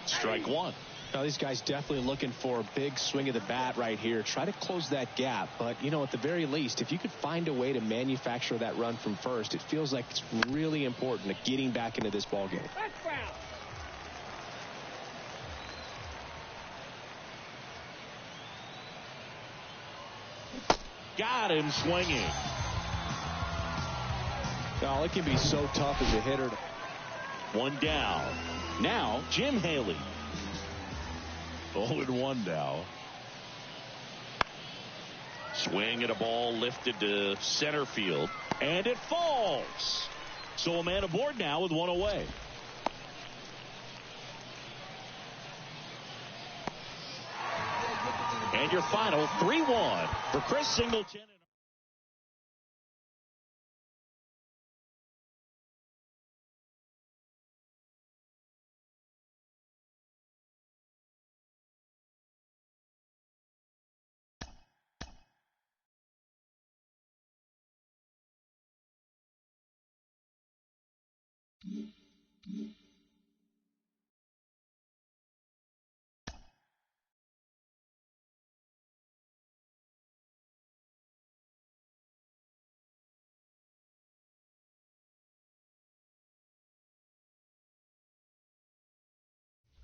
kid. Strike 1. Now, these guys definitely looking for a big swing of the bat right here. Try to close that gap. But, you know, at the very least, if you could find a way to manufacture that run from first, it feels like it's really important to getting back into this ballgame. That's foul. Got him swinging. Now, it can be so tough as a hitter. 1 down. Now, Jim Haley. 0-1 now. Swing at a ball lifted to center field. And it falls. So a man aboard now with 1 away. And your final 3-1 for Chris Singleton.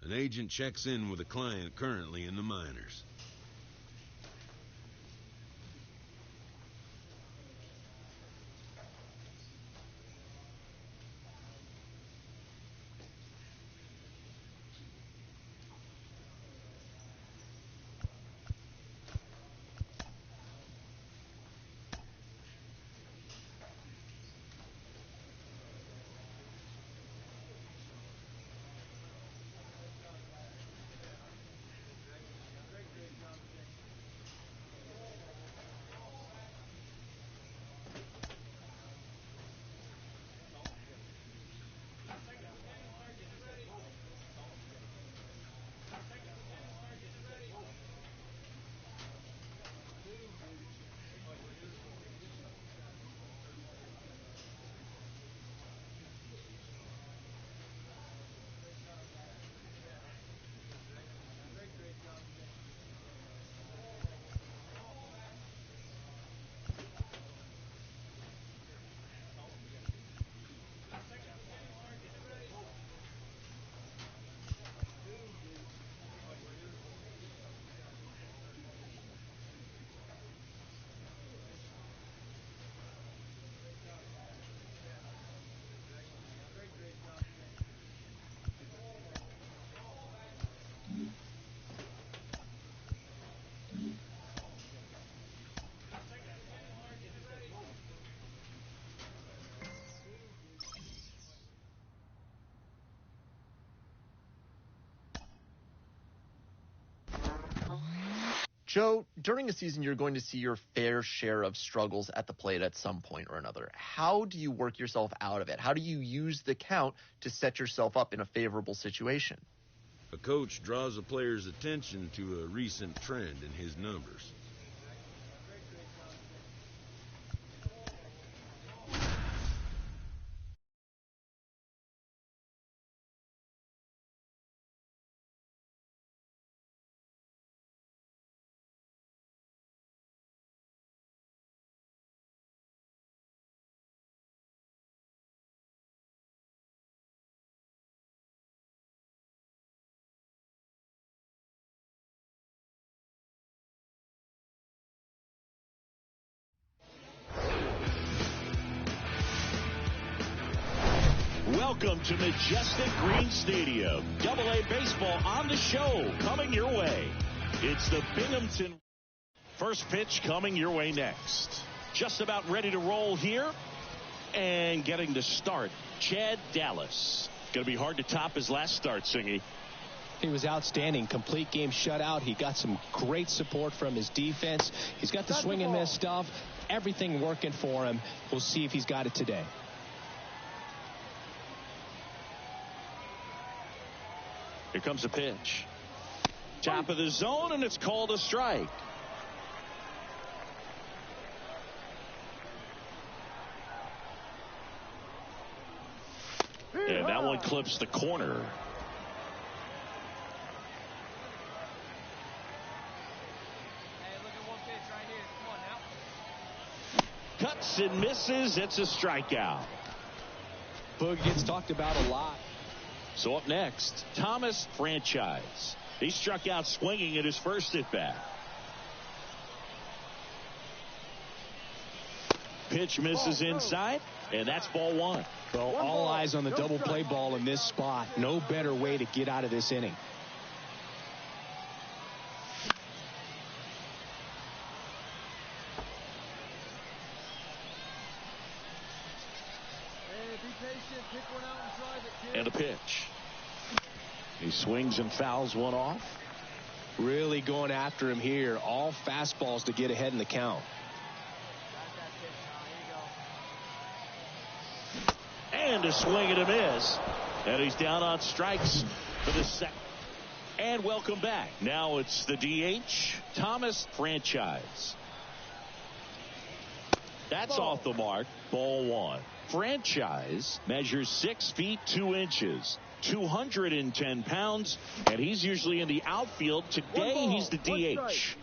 An agent checks in with a client currently in the minors. Joe, during a season, you're going to see your fair share of struggles at the plate at some point or another. How do you work yourself out of it? How do you use the count to set yourself up in a favorable situation? A coach draws a player's attention to a recent trend in his numbers. Welcome to Majestic Green Stadium. Double-A baseball on the show coming your way. It's the Binghamton. First pitch coming your way next. Just about ready to roll here. And getting to start, Chad Dallas. Going to be hard to top his last start, Singy. He was outstanding. Complete game shutout. He got some great support from his defense. He's got the swing and miss stuff. Everything working for him. We'll see if he's got it today. Here comes a pitch. Top of the zone, and it's called a strike. And that one clips the corner. Cuts and misses. It's a strikeout. Boog gets talked about a lot. So up next, Thomas Franchise. He struck out swinging at his first at bat. Pitch misses inside, and that's ball one. Well, all eyes on the double play ball in this spot. No better way to get out of this inning. And a pitch. He swings and fouls one off. Really going after him here. All fastballs to get ahead in the count. And a swing and a miss. And he's down on strikes for the second. And welcome back. Now it's the DH, Thomas Franchise. That's off the mark. Ball one. Franchise measures 6 feet 2 inches, 210 pounds, and he's usually in the outfield. Today he's the DH.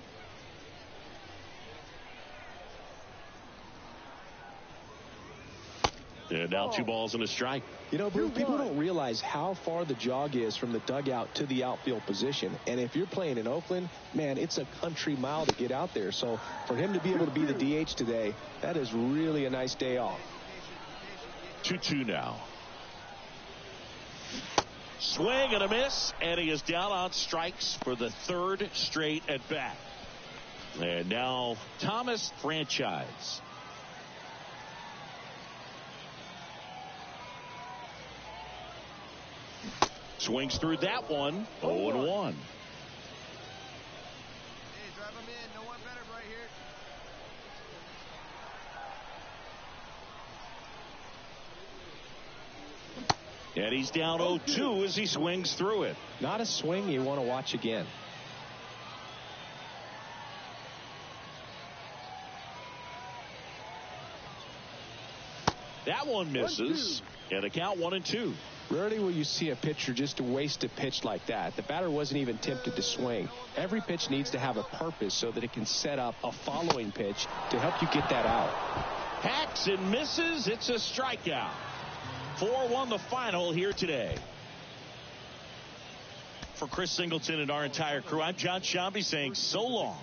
And now 2 balls and a strike. You know, Blue, people don't realize how far the jog is from the dugout to the outfield position. And if you're playing in Oakland, man, it's a country mile to get out there. So for him to be able to be the DH today, that is really a nice day off. 2-2 now. Swing and a miss, and he is down on strikes for the 3rd straight at bat. And now Thomas Franchise. Swings through that one. 0-1. Hey, drive him in. No one better right here. And he's down 0-2 as he swings through it. Not a swing you want to watch again. That one misses. And a count 1-2. Rarely will you see a pitcher just waste a pitch like that. The batter wasn't even tempted to swing. Every pitch needs to have a purpose so that it can set up a following pitch to help you get that out. Hacks and misses. It's a strikeout. 4-1 the final here today. For Chris Singleton and our entire crew, I'm John Shambi saying so long.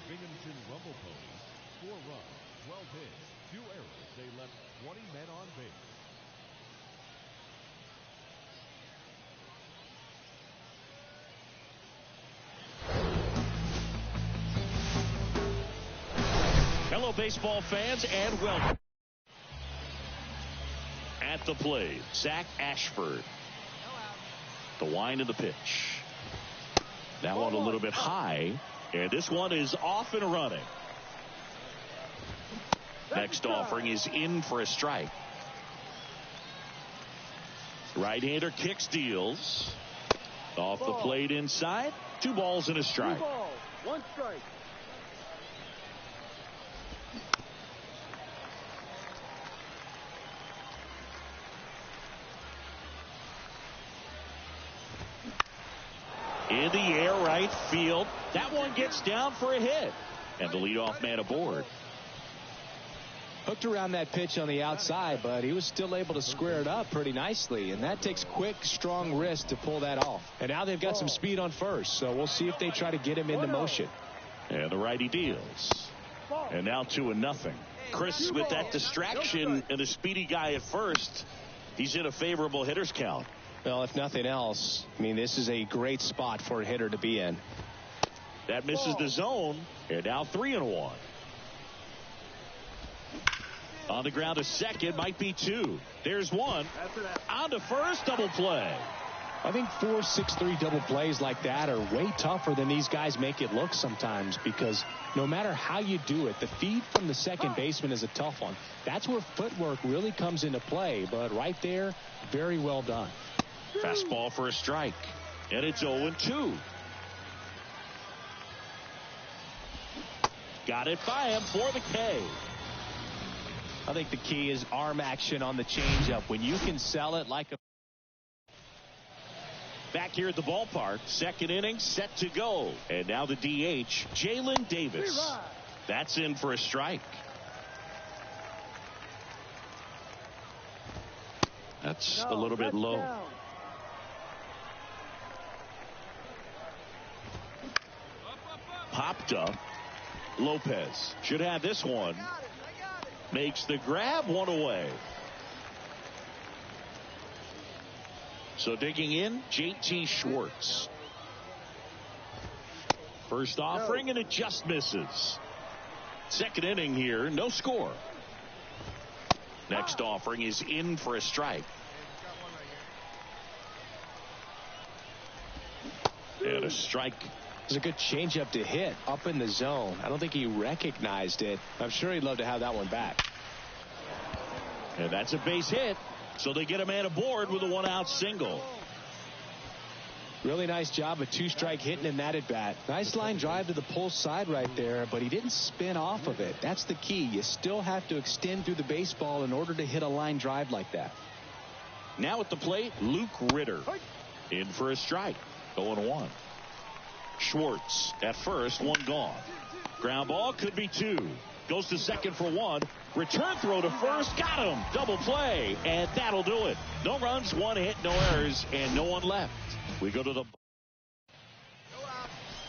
Binghamton Rumble Ponies, 4 runs, 12 hits, 2 errors. They left 20 men on base. Hello, baseball fans, and welcome. At the plate, Zach Ashford. The wind of the pitch. That one a little bit high, and this one is off and running. Next offering is in for a strike. Right-hander kicks, deals. Off the plate inside. 2 balls and a strike. 2 balls, 1 strike. In the air, right field. That one gets down for a hit. And the leadoff man aboard. Hooked around that pitch on the outside, but he was still able to square it up pretty nicely. And that takes quick, strong wrist to pull that off. And now they've got some speed on first, so we'll see if they try to get him into motion. And the righty deals. And now 2-0. Chris, with that distraction and a speedy guy at first, He's in a favorable hitter's count. Well, if nothing else, I mean, this is a great spot for a hitter to be in. That misses the zone, and now 3-1. On the ground to second, might be 2. There's 1. On to first, double play. I think 4-6-3 double plays like that are way tougher than these guys make it look sometimes, because no matter how you do it, the feed from the second baseman is a tough one. That's where footwork really comes into play, but right there, very well done. Fastball for a strike, and it's 0-2. Got it by him for the K. I think the key is arm action on the changeup. When you can sell it like a... Back here at the ballpark, second inning set to go. And now the DH, Jalen Davis. That's in for a strike. That's a little bit low. Popped up. Lopez should have this one. Makes the grab, 1 away. So digging in, JT Schwartz. First offering, and it just misses. Second inning here, no score. Next offering is in for a strike. And a strike. It was a good changeup to hit up in the zone. I don't think he recognized it. I'm sure he'd love to have that one back. And that's a base hit. So they get a man aboard with a 1-out single. Really nice job of 2-strike hitting in that at bat. Nice line drive to the pull side right there, but he didn't spin off of it. That's the key. You still have to extend through the baseball in order to hit a line drive like that. Now at the plate, Luke Ritter. In for a strike. 0-1. Schwartz at first, 1 gone. Ground ball, could be 2. Goes to second for 1. Return throw to first, got him. Double play, and that'll do it. No runs, 1 hit, no errors, and no one left. We go to the...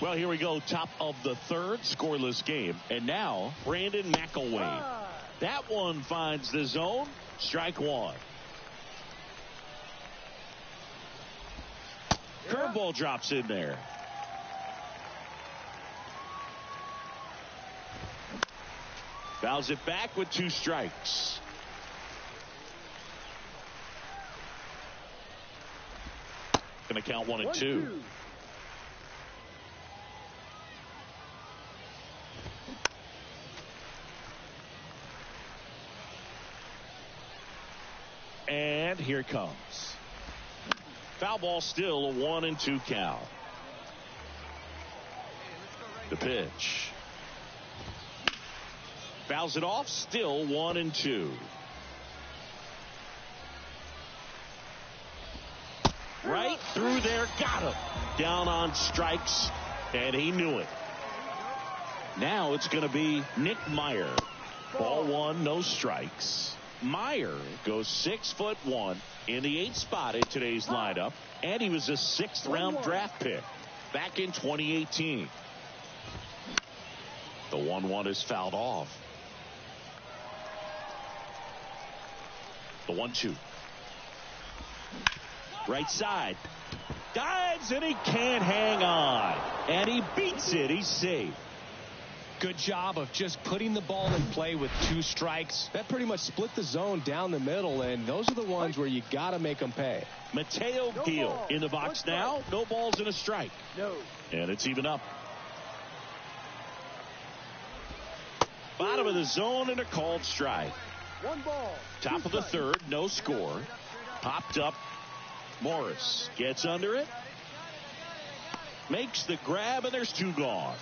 Well, here we go, top of the third, scoreless game. And now, Brandon McElwain. That one finds the zone, strike 1. Curveball drops in there. Fouls it back with 2 strikes. Going to count 1 and 2. And here it comes. Foul ball, still a 1 and 2 count. The pitch. Fouls it off, still 1 and 2. Right through there, got him. Down on strikes, and he knew it. Now it's going to be Nick Meyer. Ball 1, no strikes. Meyer goes 6'1" in the 8th spot in today's lineup, and he was a 6th round draft pick back in 2018. The 1-1 is fouled off. The 1-2. Right side. Dives, and he can't hang on. And he beats it. He's safe. Good job of just putting the ball in play with 2 strikes. That pretty much split the zone down the middle, and those are the ones where you got to make them pay. Mateo Gil in the box now. No balls and a strike. No. And it's even up. Bottom of the zone and a called strike. 1 ball. Top of the third, no score. Popped up. Morris gets under it. Makes the grab, and there's 2 gone.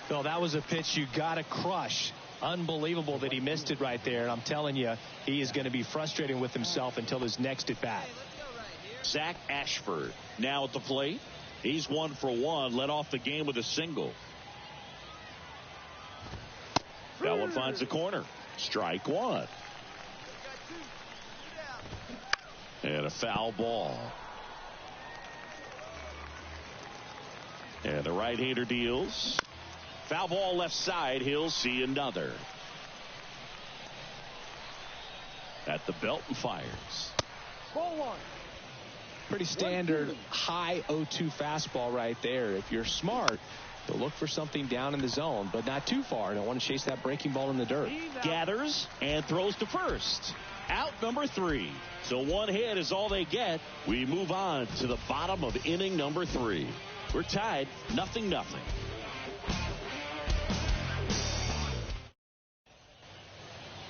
Phil, that was a pitch you got to crush. Unbelievable that he missed it right there. And I'm telling you, he is going to be frustrating with himself until his next at bat. Zach Ashford now at the plate. He's 1 for 1. Led off the game with a single. That one finds the corner. Strike 1. And a foul ball. And the right-hander deals. Foul ball left side. He'll see another. At the belt and fires. Ball 1. Pretty standard high 0-2 fastball right there. If you're smart, you'll look for something down in the zone, but not too far. Don't want to chase that breaking ball in the dirt. Gathers and throws to first. Out number 3. So one hit is all they get. We move on to the bottom of inning number 3. We're tied 0-0.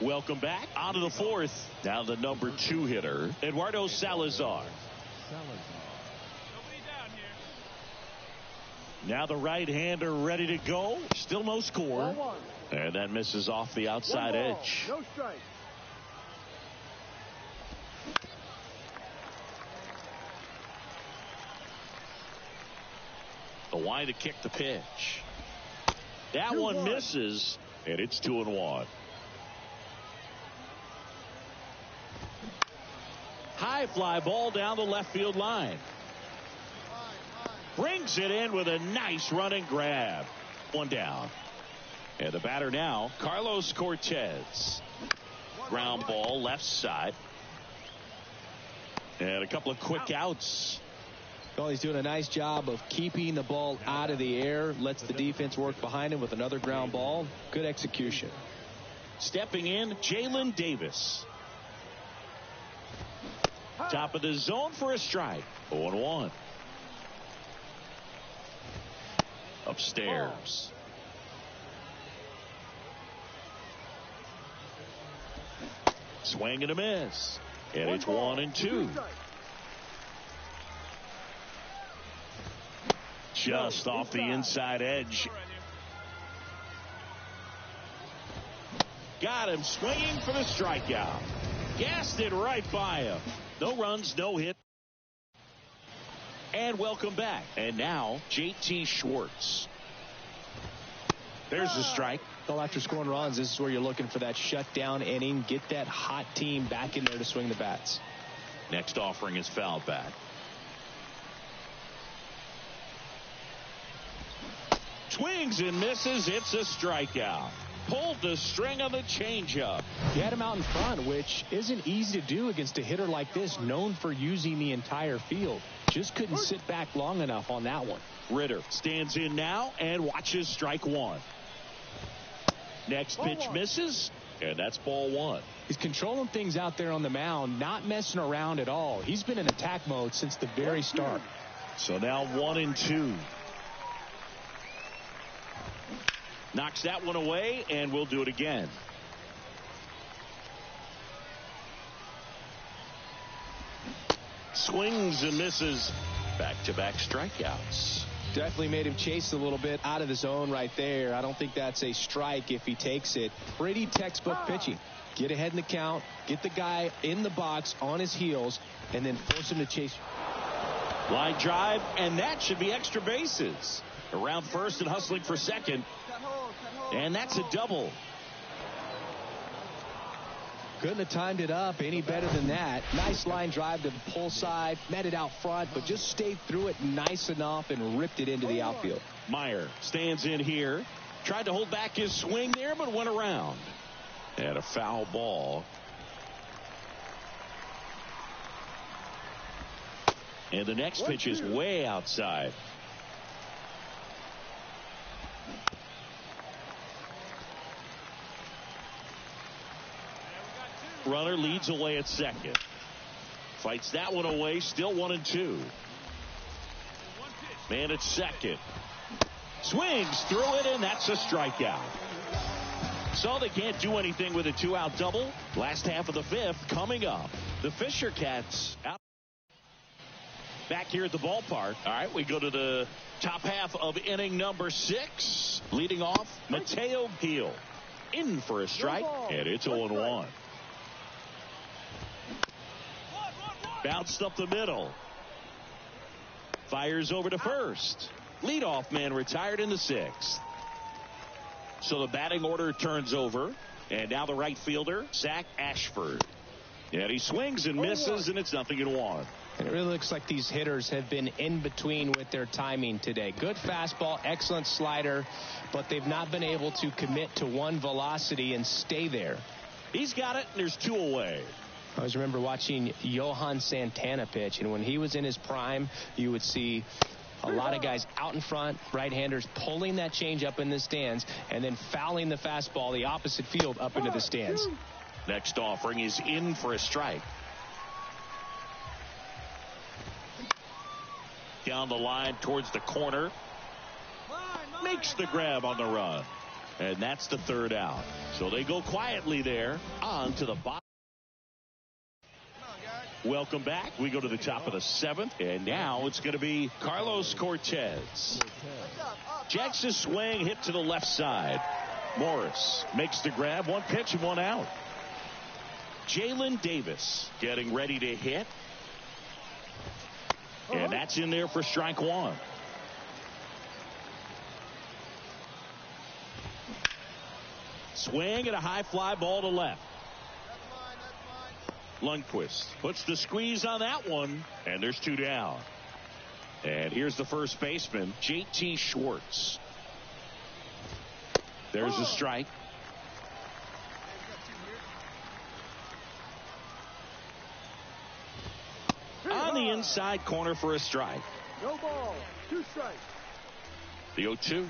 Welcome back. On to the 4th. Now the number 2 hitter, Eduardo Salazar. Now the right-hander ready to go. Still no score. And that misses off the outside edge. No strike. The line to kick the pitch. That one misses, and it's 2-1. High fly ball down the left field line. Brings it in with a nice running grab. One down. And the batter now, Carlos Cortez. Ground ball left side. And a couple of quick outs. Well, he's doing a nice job of keeping the ball out of the air. Lets the defense work behind him with another ground ball. Good execution. Stepping in, Jalen Davis. Top of the zone for a strike. 0-1. Upstairs. Swing and a miss. And it's 1-2. Just off the inside edge. Got him swinging for the strikeout. Gassed it right by him. No runs, no hit. And welcome back. And now, J.T. Schwartz. There's the strike. Well, after scoring runs, this is where you're looking for that shutdown inning. Get that hot team back in there to swing the bats. Next offering is fouled back. Swings and misses. It's a strikeout. Pulled the string on the changeup. He had him out in front, which isn't easy to do against a hitter like this, known for using the entire field. Just couldn't sit back long enough on that one. Ritter stands in now and watches strike 1. Next pitch misses, and that's ball 1. He's controlling things out there on the mound, not messing around at all. He's been in attack mode since the very start. So now 1-2. Knocks that one away, and we'll do it again. Swings and misses. Back-to-back strikeouts. Definitely made him chase a little bit out of the zone right there. I don't think that's a strike if he takes it. Pretty textbook pitching. Get ahead in the count, get the guy in the box on his heels, and then force him to chase. Line drive, and that should be extra bases. Around first and hustling for second. And that's a double. Couldn't have timed it up any better than that. Nice line drive to the pull side. Met it out front, but just stayed through it nice enough and ripped it into the outfield. Meyer stands in here. Tried to hold back his swing there, but went around. And a foul ball. And the next pitch is way outside. Runner leads away at second. Fights that one away. Still 1-2. Man at second. Swings through it, and that's a strikeout. So they can't do anything with a 2-out double. Last half of the 5th coming up. The Fisher Cats out. Back here at the ballpark. All right, we go to the top half of inning number 6. Leading off, Mateo Gil. In for a strike, and it's 0-1. Bounced up the middle. Fires over to first. Leadoff man retired in the 6th. So the batting order turns over. And now the right fielder, Zach Ashford. And he swings and misses, and it's 0-1. And it really looks like these hitters have been in between with their timing today. Good fastball, excellent slider, but they've not been able to commit to one velocity and stay there. He's got it, and there's 2 away. I always remember watching Johan Santana pitch, and when he was in his prime, you would see a lot of guys out in front, right-handers pulling that change up in the stands and then fouling the fastball the opposite field up into the stands. Next offering is in for a strike. Down the line towards the corner. Makes the grab on the run. And that's the third out. So they go quietly there on to the bottom. Welcome back. We go to the top of the seventh, and now it's going to be Carlos Cortez. Jacks his swing, hit to the left side. Morris makes the grab, one pitch and one out. Jalen Davis getting ready to hit. And that's in there for strike one. Swing and a high fly ball to left. Lundqvist puts the squeeze on that one, and there's two down. And here's the first baseman, J.T. Schwartz. There's a strike. On the inside corner for a strike. No ball. 2 strikes. The 0-2.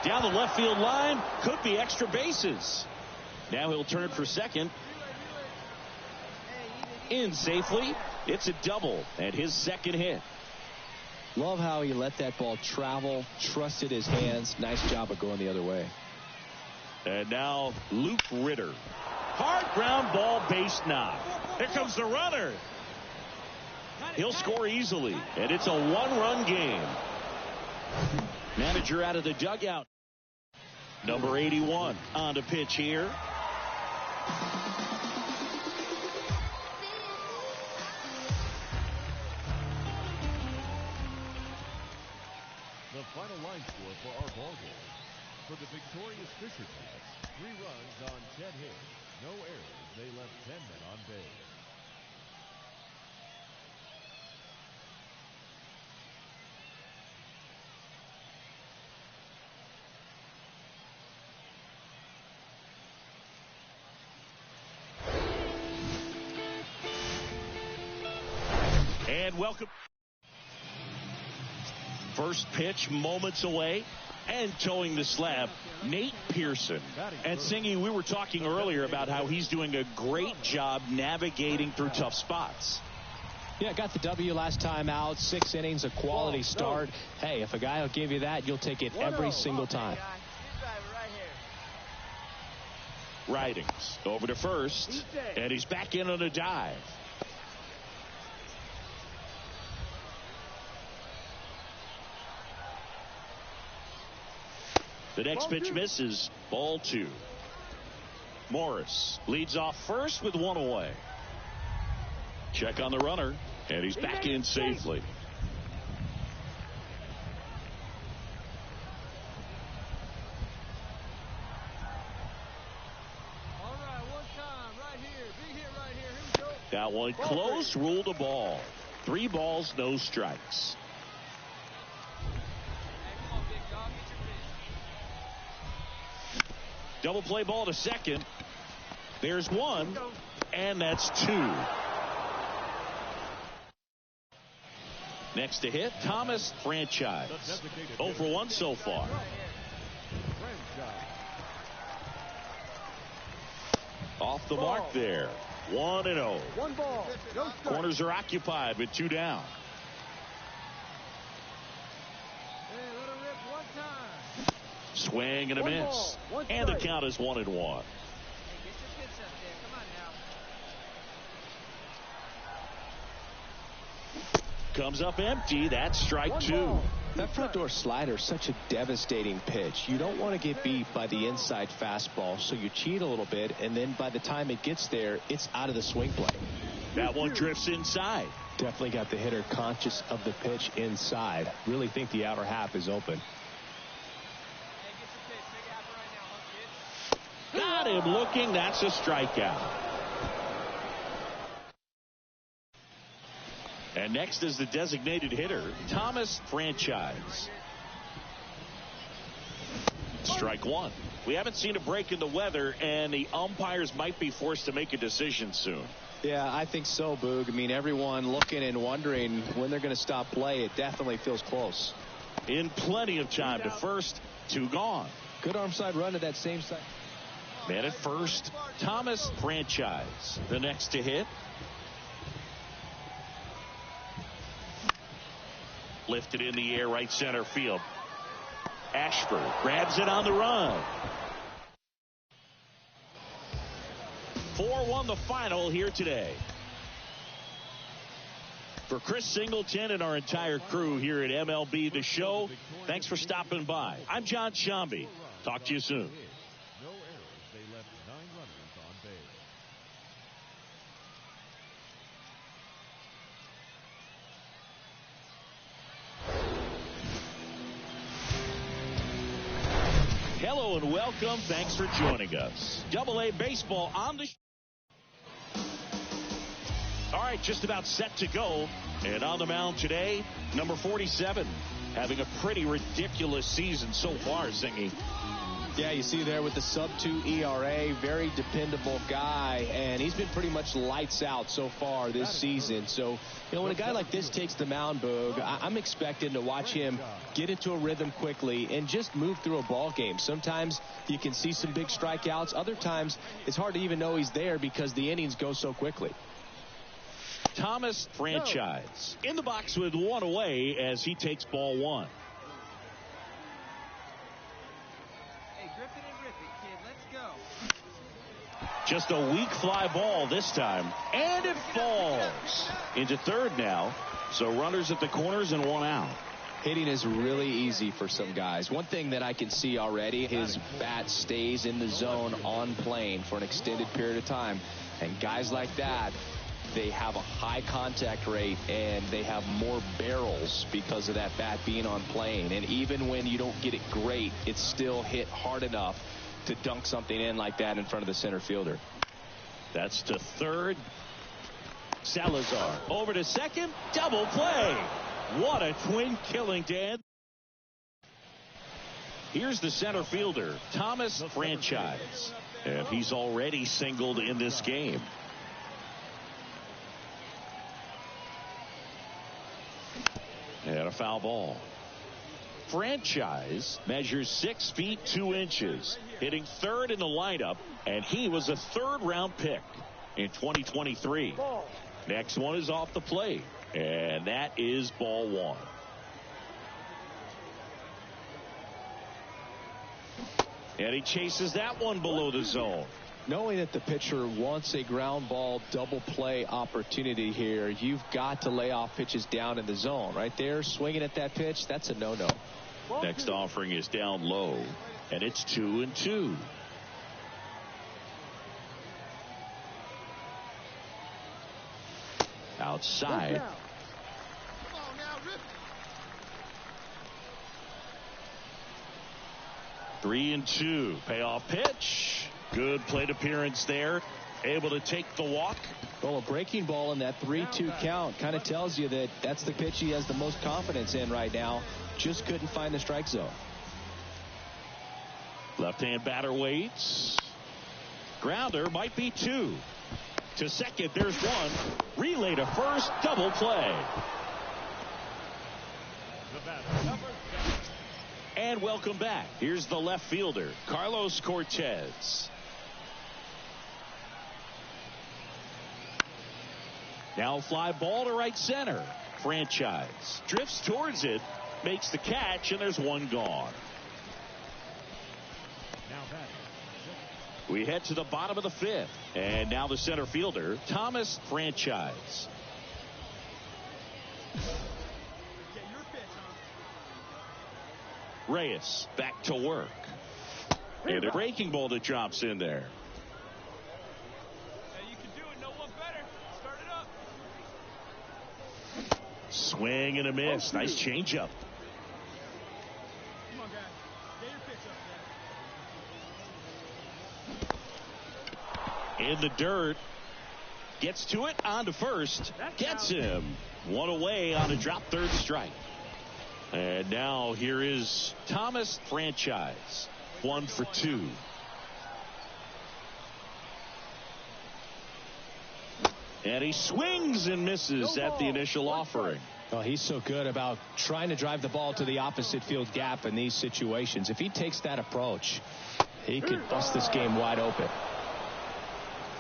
Down the left field line. Could be extra bases. Now he'll turn for second. In safely. It's a double and his second hit. Love how he let that ball travel, trusted his hands. Nice job of going the other way. And now Luke Ritter. Hard ground ball, base knock. Here comes the runner. He'll score easily, and it's a one-run game. Manager out of the dugout. Number 81 on to pitch here. The final line score for our ball game. For the victorious Fisher-Cats, 3 runs on 10 hits, no errors. They left 10 men on base. And welcome. First pitch moments away and towing the slab, Nate Pearson. And Singy, we were talking earlier about how he's doing a great job navigating through tough spots. Yeah, got the W last time out, 6 innings, a quality start. Hey, if a guy will give you that, you'll take it every single time. Ridings over to first, and he's back in on a dive. The next pitch misses. Ball 2. Morris leads off first with 1 away. Check on the runner, and he's back in safely. All right, one time, right here. Big hit right here. Here we go. That one close, ruled a ball. 3 balls, no strikes. Double play ball to second. There's 1, and that's 2. Next to hit, Thomas Franchise. 0 for 1 so far. Off the mark there. 1-0. 1 ball. No strike. Corners are occupied with 2 down. Hey, let him rip one time. Swing and a 1 miss. ball, 1 And the strike. count is 1-1. Hey, get your pitch up there. Come on now. Comes up empty. That's strike 1 2. ball. That front door slider is such a devastating pitch. You don't want to get beat by the inside fastball, so you cheat a little bit, and then by the time it gets there, it's out of the swing play. That one drifts inside. Definitely got the hitter conscious of the pitch inside. Really think the outer half is open. Hey, get your pitch. Big apple right now, huh, kid? Got him looking. That's a strikeout. And next is the designated hitter, Thomas Franchise. Strike 1. We haven't seen a break in the weather, and the umpires might be forced to make a decision soon. Yeah, I think so, Boog. I mean, everyone looking and wondering when they're going to stop play. It definitely feels close. In plenty of time to first, 2 gone. Good arm side run to that same side. Man at first, Thomas Franchise. The next to hit. Lifted in the air, right center field. Ashford grabs it on the run. 4-1 the final here today. For Chris Singleton and our entire crew here at MLB The Show, thanks for stopping by. I'm John Shambi. Talk to you soon. No errors. They left 9 runners on base. Hello and welcome. Thanks for joining us. Double-A baseball on the All right, just about set to go. And on the mound today, number 47, having a pretty ridiculous season so far, Singy. Yeah, you see there with the sub-2 ERA, very dependable guy, and he's been pretty much lights out so far this season. So, when a guy like this takes the mound, Boog, I'm expecting to watch him get into a rhythm quickly and just move through a ball game. Sometimes you can see some big strikeouts. Other times it's hard to even know he's there because the innings go so quickly. Thomas Franchise in the box with 1 away as he takes ball 1. Just a weak fly ball this time, and it falls into third now. So runners at the corners and 1 out. Hitting is really easy for some guys. One thing that I can see already, his bat stays in the zone on plane for an extended period of time. And guys like that, they have a high contact rate and they have more barrels because of that bat being on plane. And even when you don't get it great, it's still hit hard enough to dunk something in like that in front of the center fielder. That's to third. Salazar over to second. Double play. What a twin killing, Dan. Here's the center fielder, Thomas Franchise. And he's already singled in this game. And a foul ball. Franchise measures 6 feet 2 inches, hitting third in the lineup, and he was a 3rd-round pick in 2023. Next one is off the plate, and that is ball 1. And he chases that one below the zone. Knowing that the pitcher wants a ground ball double play opportunity here, you've got to lay off pitches down in the zone. Right there, swinging at that pitch, that's a no-no. Next offering is down low, and it's 2-2. Outside. 3-2. Payoff pitch. Good plate appearance there. Able to take the walk. Well, a breaking ball in that 3-2 count kind of tells you that that's the pitch he has the most confidence in right now. Just couldn't find the strike zone. Left-hand batter waits. Grounder might be 2. To second, there's 1. Relay to first, double play. And welcome back. Here's the left fielder, Carlos Cortez. Now fly ball to right center. Franchise drifts towards it, makes the catch, and there's 1 gone. We head to the bottom of the 5th. And now the center fielder, Thomas Franchise. Reyes back to work. And a breaking ball that drops in there. You can do it. No one better. Start it up. Swing and a miss. Nice changeup. Come on, guys. Get your pitch up there. In the dirt. Gets to it. On to first. Gets him. 1 away on a drop third strike. And now here is Thomas Franchise. 1 for 2. And he swings and misses at the initial offering. Oh, he's so good about trying to drive the ball to the opposite field gap in these situations. If he takes that approach, he could bust this game wide open.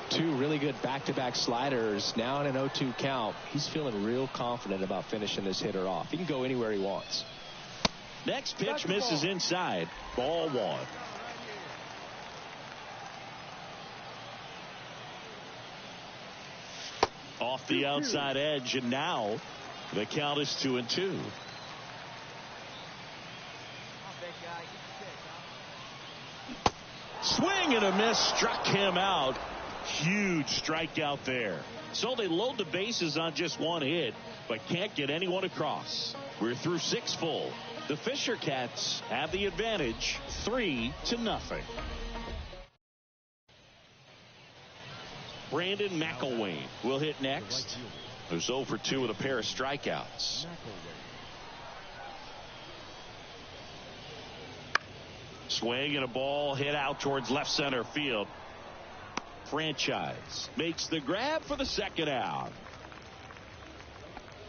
2 really good back-to-back sliders. Now in an 0-2 count. He's feeling real confident about finishing this hitter off. He can go anywhere he wants. Next pitch misses inside. Ball 1. Off the outside edge, and now the count is 2-2. Swing and a miss, struck him out. Huge strikeout there. So they load the bases on just 1 hit, but can't get anyone across. We're through 6 full. The Fisher Cats have the advantage, 3-0. Brandon McElwain will hit next. Who's 0 for 2 with a pair of strikeouts. Swing and a ball hit out towards left center field. Franchise makes the grab for the second out.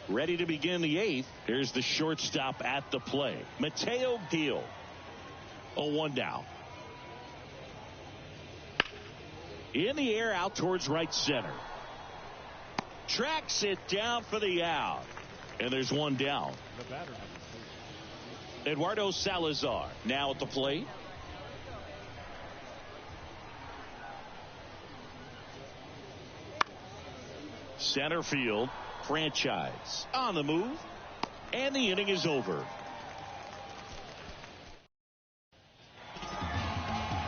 Ready to begin the 8th. Here's the shortstop at the plate, Mateo Gil. 0-1 down. In the air out towards right center. Tracks it down for the out. And there's 1 down. Eduardo Salazar now at the plate. Center field. Franchise on the move. And the inning is over.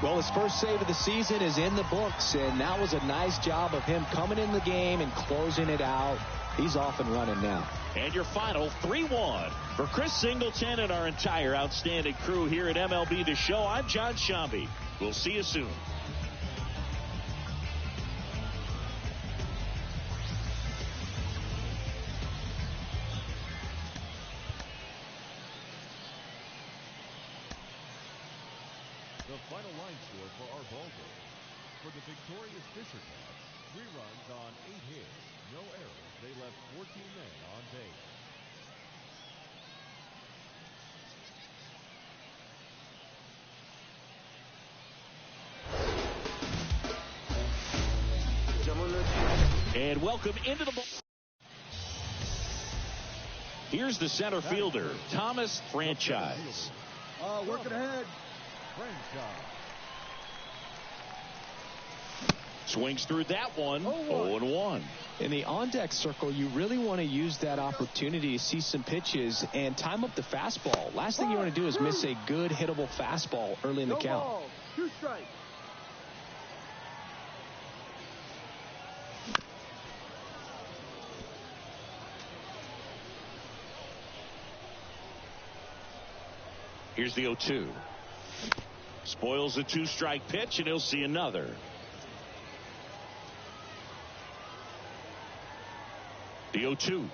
Well, his first save of the season is in the books, and that was a nice job of him coming in the game and closing it out. He's off and running now. And your final 3-1 for Chris Singleton and our entire outstanding crew here at MLB The Show. I'm John Shambi. We'll see you soon. The final line score for our ball game. For the victorious Fisher Cats, 3 runs on 8 hits, no errors. They left 14 men on base. And welcome into the ball. Here's the center fielder, Thomas Franchise. Working ahead. Franchise. Swings through that one. 0-1. In the on-deck circle, you really want to use that opportunity to see some pitches and time up the fastball. Last thing you want to do is miss a good hittable fastball early in the count. 2 strikes. Here's the 0-2. Spoils a 2-strike pitch, and he'll see another. The 0-2.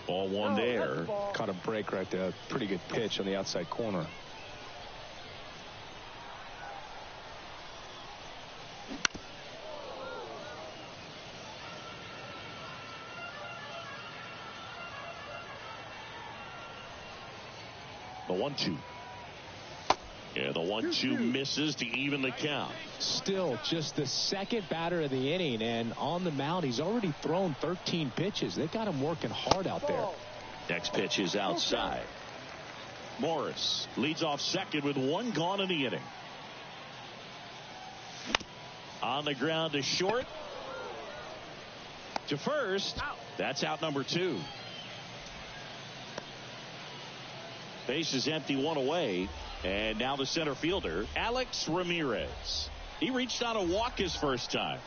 Ball 1 there. Caught a break right there. Pretty good pitch on the outside corner. The 1-2. Yeah, the 1-2 misses to even the count. Still just the second batter of the inning, and on the mound, he's already thrown 13 pitches. They got him working hard out there. Next pitch is outside. Morris leads off second with 1 gone in the inning. On the ground to short. To first. That's out number 2. Base is empty, 1 away. And now the center fielder, Alex Ramirez. He reached on a walk his first time.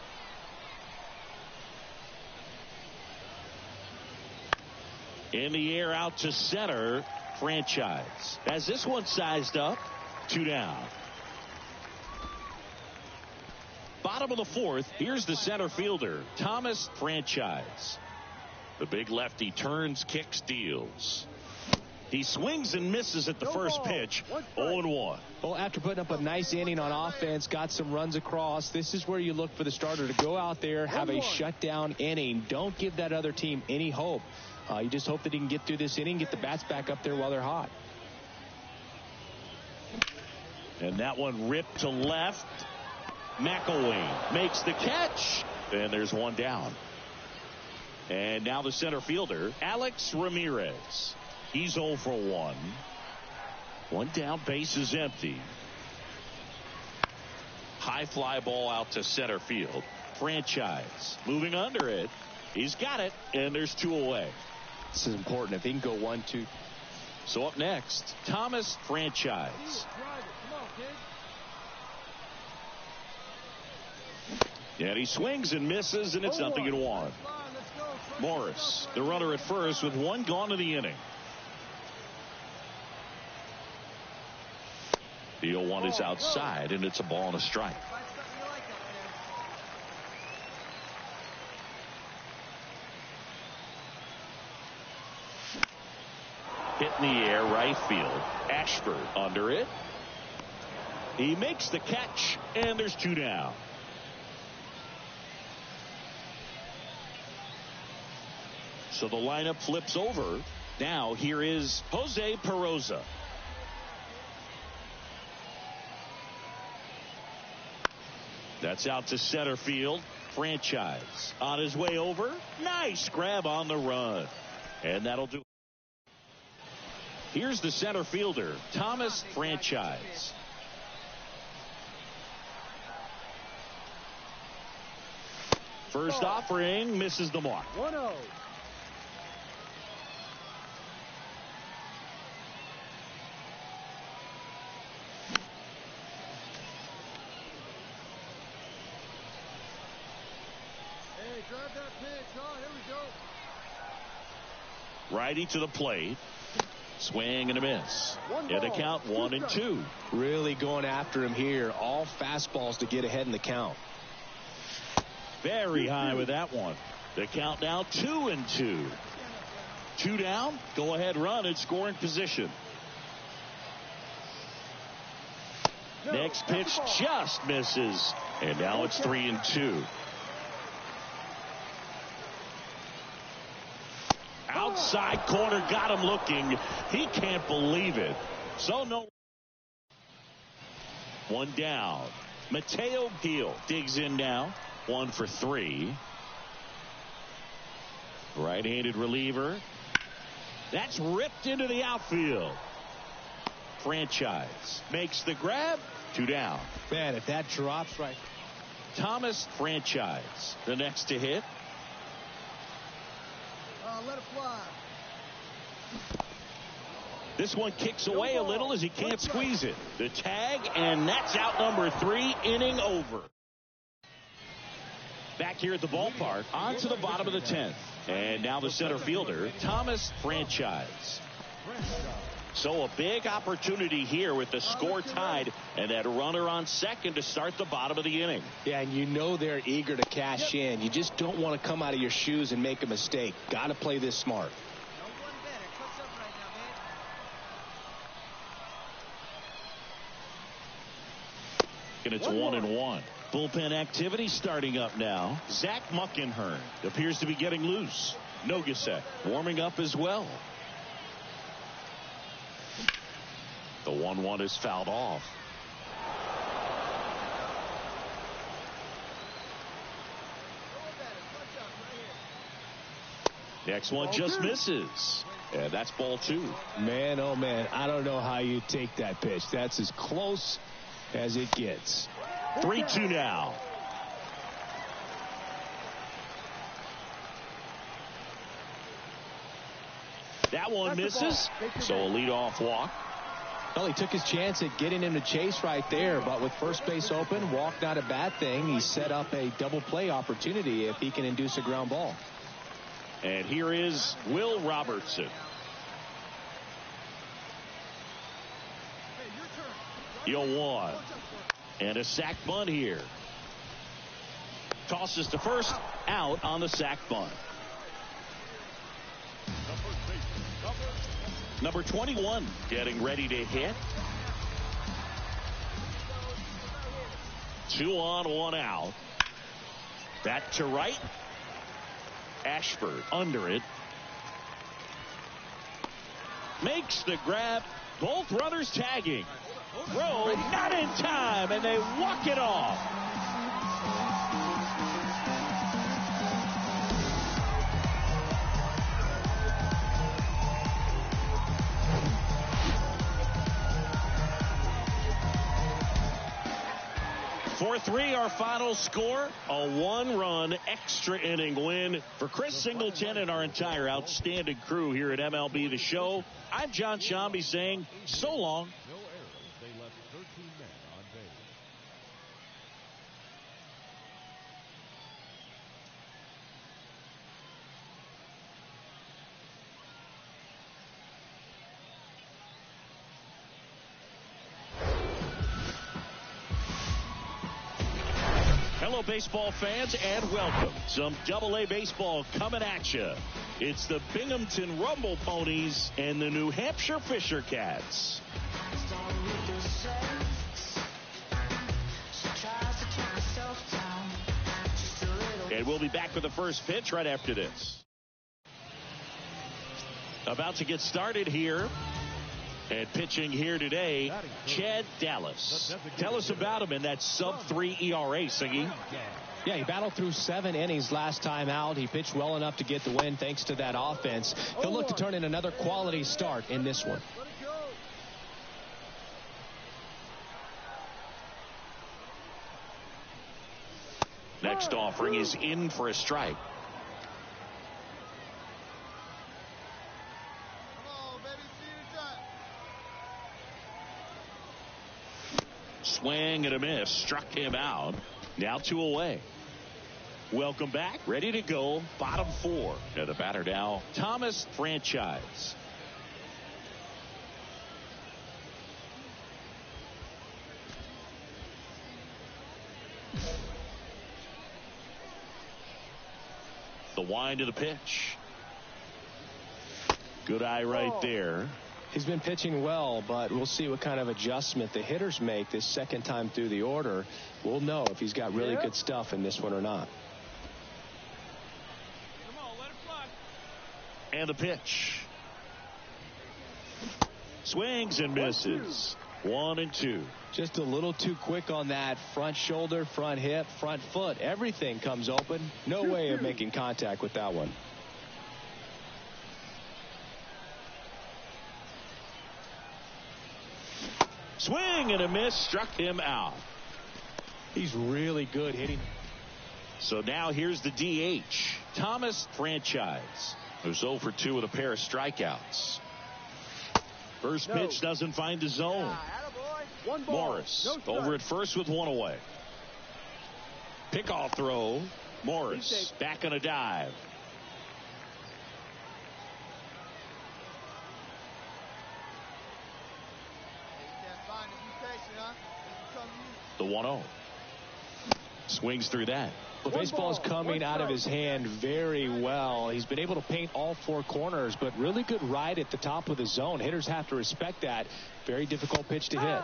In the air out to center. Franchise. As this one sized up, 2 down. Bottom of the 4th, here's the center fielder, Thomas Franchise. The big lefty turns, kicks, deals. He swings and misses at the first pitch. 0-1. Well, after putting up a nice inning on offense, got some runs across, this is where you look for the starter to go out there, have a shutdown inning. Don't give that other team any hope. You just hope that he can get through this inning, get the bats back up there while they're hot. And that one ripped to left. McElwain makes the catch. And there's one down. And now the center fielder, Alex Ramirez. He's 0 for 1. One down, base is empty. High fly ball out to center field. Franchise moving under it. He's got it, and there's 2 away. This is important. If he can go 1-2. So up next, Thomas Franchise. And he swings and misses, and it's 0-1. Morris, the runner at first, with 1 gone in the inning. The 0-1 is outside, and it's a ball and a strike. Hit in the air, right field. Ashford under it. He makes the catch, and there's 2 down. So the lineup flips over. Now here is Jose Peroza. That's out to center field. Franchise on his way over. Nice grab on the run. And that'll do it. Here's the center fielder, Thomas Franchise. First offering misses the mark. 1-0. Grab that pitch. Oh, here we go. Righty to the plate. Swing and a miss. And the count 1-2. Really going after him here. All fastballs to get ahead in the count. Very high with that one. The count now 2-2. 2 down. Go ahead run in scoring position. Next pitch just misses. And now it's 3-2. Outside corner, got him looking. He can't believe it. So no. 1 down. Mateo Gil digs in now. 1 for 3. Right-handed reliever. That's ripped into the outfield. Franchise makes the grab. 2 down. Man, if that drops right. Thomas Franchise, the next to hit. Let it fly. This one kicks away a little as he can't squeeze it. The tag, and that's out number 3, inning over. Back here at the ballpark, on to the bottom of the 10th. And now the center fielder, Thomas Franchise. So a big opportunity here with the score tied and that runner on second to start the bottom of the inning. Yeah, and you know they're eager to cash in. You just don't want to come out of your shoes and make a mistake. Got to play this smart. And it's 1-1. Bullpen activity starting up now. Zach Muckenhern appears to be getting loose. Nogasek warming up as well. The 1-1 is fouled off. Next one just misses. And that's ball 2. Man, oh man, I don't know how you take that pitch. That's as close as it gets. 3-2 now. That one misses. So a leadoff walk. Well, he took his chance at getting him to chase right there, but with first base open, walk not a bad thing. He set up a double play opportunity if he can induce a ground ball. And here is Will Robertson. Yo, 1. And a sac bunt here. Tosses to first, out on the sac bunt. Number 21 getting ready to hit. 2 on, 1 out. That to right. Ashford under it. Makes the grab. Both runners tagging. Throw not in time, and they walk it off. For 3, our final score, a 1-run extra inning win for Chris Singleton and our entire outstanding crew here at MLB The Show. I'm John Shambi saying so long. No errors. They left 13 men on base. Hello, baseball fans, and welcome. Some Double-A baseball coming at you. It's the Binghamton Rumble Ponies and the New Hampshire Fisher Cats. And we'll be back with the first pitch right after this. About to get started here. And pitching here today, Chad Dallas. Tell us about him in that sub-3 ERA, Singy. Yeah, he battled through 7 innings last time out. He pitched well enough to get the win thanks to that offense. He'll look to turn in another quality start in this one. Next offering is in for a strike. Swing and a miss. Struck him out. Now 2 away. Welcome back. Ready to go. Bottom 4. And the batter now, Thomas Franchise. The wind of the pitch. Good eye right there. He's been pitching well, but we'll see what kind of adjustment the hitters make this second time through the order. We'll know if he's got really good stuff in this one or not. Come on, let it fly. And the pitch. Swings and misses. 1 and 2. Just a little too quick on that front shoulder, front hip, front foot. Everything comes open. No way of making contact with that one. Swing and a miss. Struck him out. He's really good hitting. So now here's the DH, Thomas Franchise, who's 0 for 2 with a pair of strikeouts. First pitch doesn't find the zone. Morris over at first with 1 away. Pickoff throw. Morris back on a dive. The 1-0. Swings through that. The baseball's coming out of his hand very well. He's been able to paint all 4 corners, but really good ride at the top of the zone. Hitters have to respect that. Very difficult pitch to hit.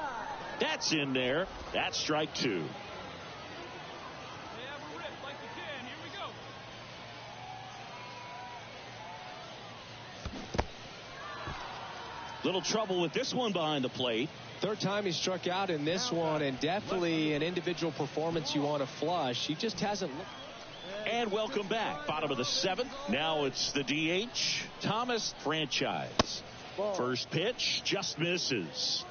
That's in there. That's strike 2. They have a rip like you can. Here we go. Little trouble with this one behind the plate. 3rd time he struck out in this one, and definitely an individual performance you want to flush. He just hasn't looked. And welcome back. Bottom of the 7th. Now it's the DH, Thomas Franchise. First pitch just misses.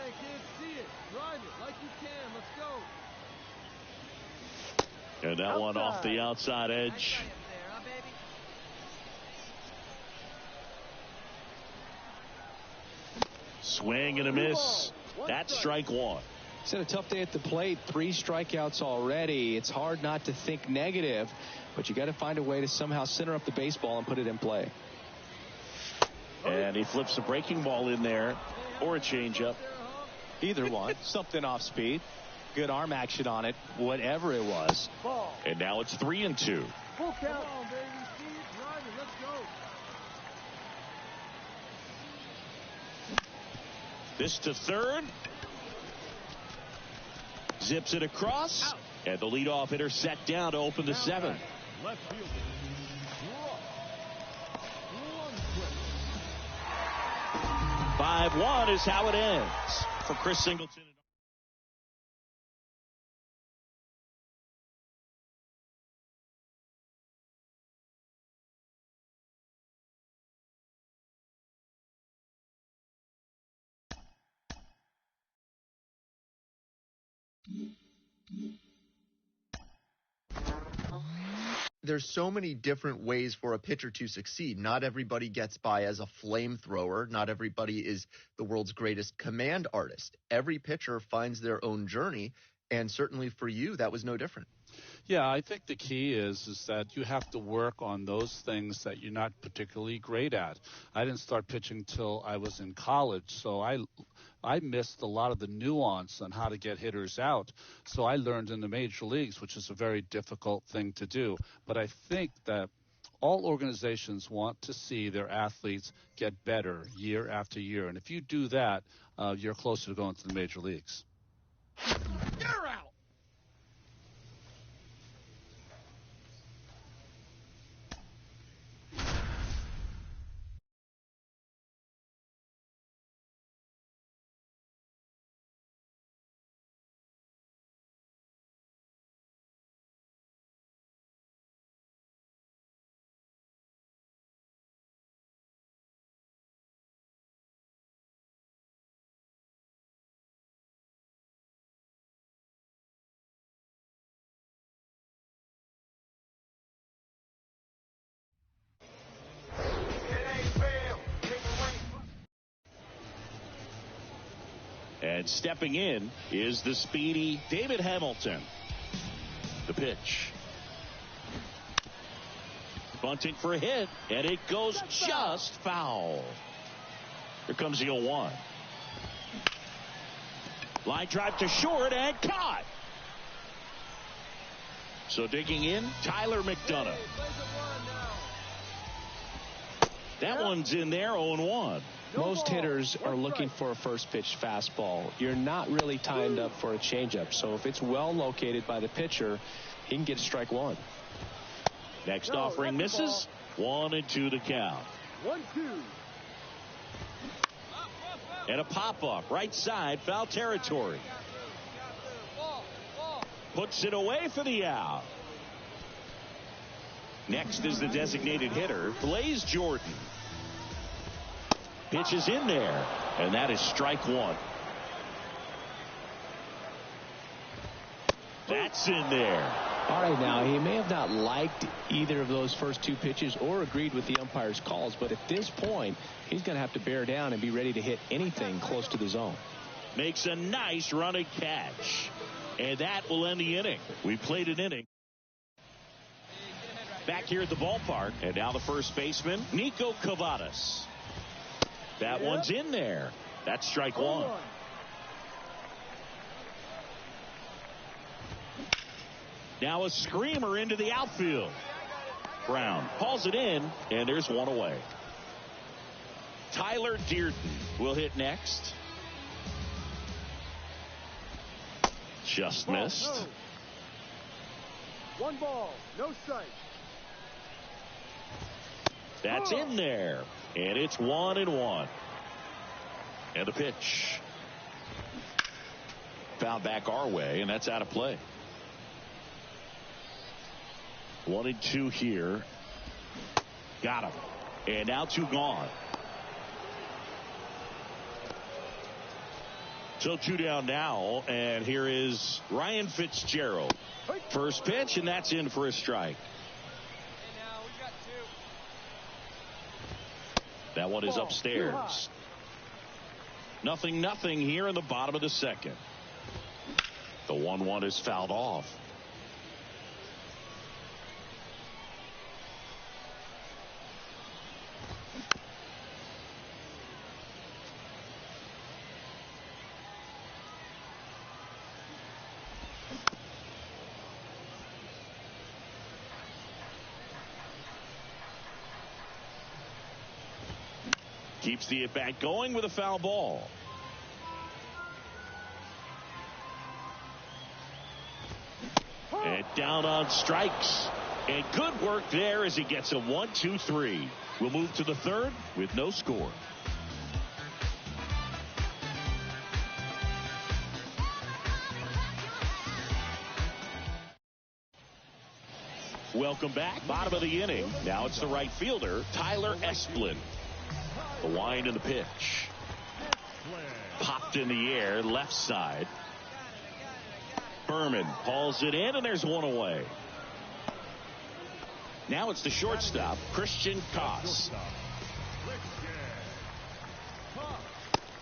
Hey, kids, see it. Drive it like you can. Let's go. And that one off the outside edge. Swing and a miss. That's strike 1. He's had a tough day at the plate. 3 strikeouts already. It's hard not to think negative, but you got to find a way to somehow center up the baseball and put it in play. And he flips a breaking ball in there, or a changeup. Either one. Something off speed. Good arm action on it, whatever it was. And now it's 3 and 2. Full count. Come on, baby. See it. Drive it. Let's go. This to third. Zips it across. And the leadoff hitter set down to open the seventh. Left fielder. 5-1 is how it ends for Chris Singleton. There's so many different ways for a pitcher to succeed. Not everybody gets by as a flamethrower. Not everybody is the world's greatest command artist. Every pitcher finds their own journey, and certainly for you, that was no different. Yeah, I think the key is that you have to work on those things that you're not particularly great at. I didn't start pitching till I was in college, so I missed a lot of the nuance on how to get hitters out. So I learned in the major leagues, which is a very difficult thing to do. But I think that all organizations want to see their athletes get better year after year. And if you do that, you're closer to going to the major leagues. You're out. And stepping in is the speedy David Hamilton. The pitch. Bunting for a hit, and it goes just foul. Here comes the 0-1. Line drive to short and caught. So digging in, Tyler McDonough. That one's in there, 0-1. Most hitters are looking for a first pitch fastball. You're not really timed up for a changeup. So if it's well located by the pitcher, he can get strike one. Next offering misses. 1-2 to count. 1-2. And a pop-up right side, foul territory. Puts it away for the out. Next is the designated hitter, Blaze Jordan. Pitch is in there, and that is strike one. That's in there. All right, now, he may have not liked either of those first two pitches or agreed with the umpire's calls, but at this point, he's going to have to bear down and be ready to hit anything close to the zone. Makes a nice running catch, and that will end the inning. We played an inning. Back here at the ballpark, and now the first baseman, Nico Cavadas. That one's in there. That's strike one. Now a screamer into the outfield. Brown hauls it in, and there's one away. Tyler Dearden will hit next. Just missed. No. One ball, no strike. That's in there, and it's 1-1. And the pitch. Found back our way, and that's out of play. 1-2 here. Got him. And now two gone. So two down now, and here is Ryan Fitzgerald. First pitch, and that's in for a strike. That one is upstairs. 0-0 here in the bottom of the second. The 1-1 is fouled off. Keeps the at-bat going with a foul ball. And down on strikes. And good work there as he gets a 1-2-3. We'll move to the third with no score. Welcome back. Bottom of the inning. Now it's the right fielder, Tyler Esplin. The wind and the pitch. Popped in the air, left side. Berman hauls it in, and there's one away. Now it's the shortstop, Christian Koss.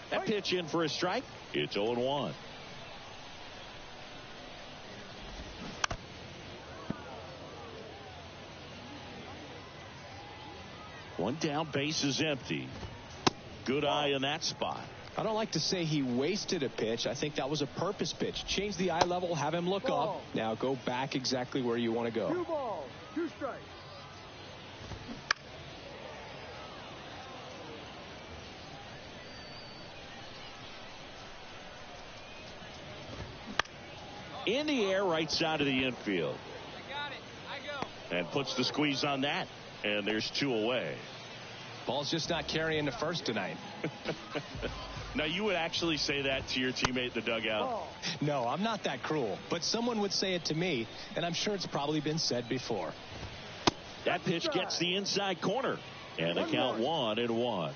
That pitch in for a strike. It's 0-1. One down, base is empty. Good eye in that spot. I don't like to say he wasted a pitch. I think that was a purpose pitch. Change the eye level, have him look up. Now go back exactly where you want to go. 2 balls, 2 strikes. In the air, right side of the infield. I got it. I go. And puts the squeeze on that. And there's 2 away. Ball's just not carrying the first tonight. Now, you would actually say that to your teammate in the dugout? No, I'm not that cruel. But someone would say it to me, and I'm sure it's probably been said before. That pitch gets the inside corner. And the count 1-1.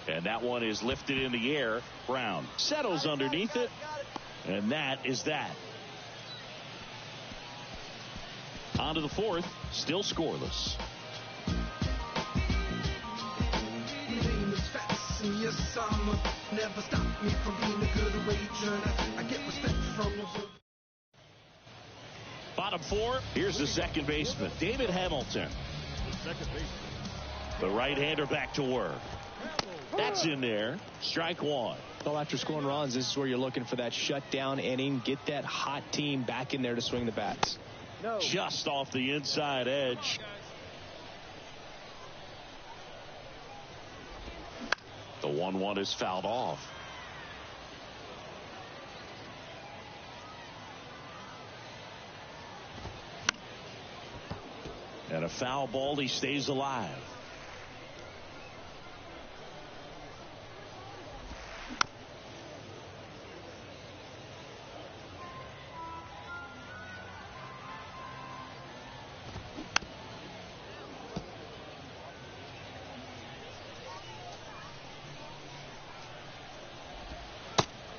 And that one is lifted in the air. Brown settles underneath it. And that is that. On to the fourth, still scoreless. Bottom 4, here's the second baseman, David Hamilton. The right-hander back to work. That's in there. Strike 1. Well, after scoring runs, this is where you're looking for that shutdown inning. Get that hot team back in there to swing the bats. Just off the inside edge. The 1-1 is fouled off. And a foul ball, he stays alive.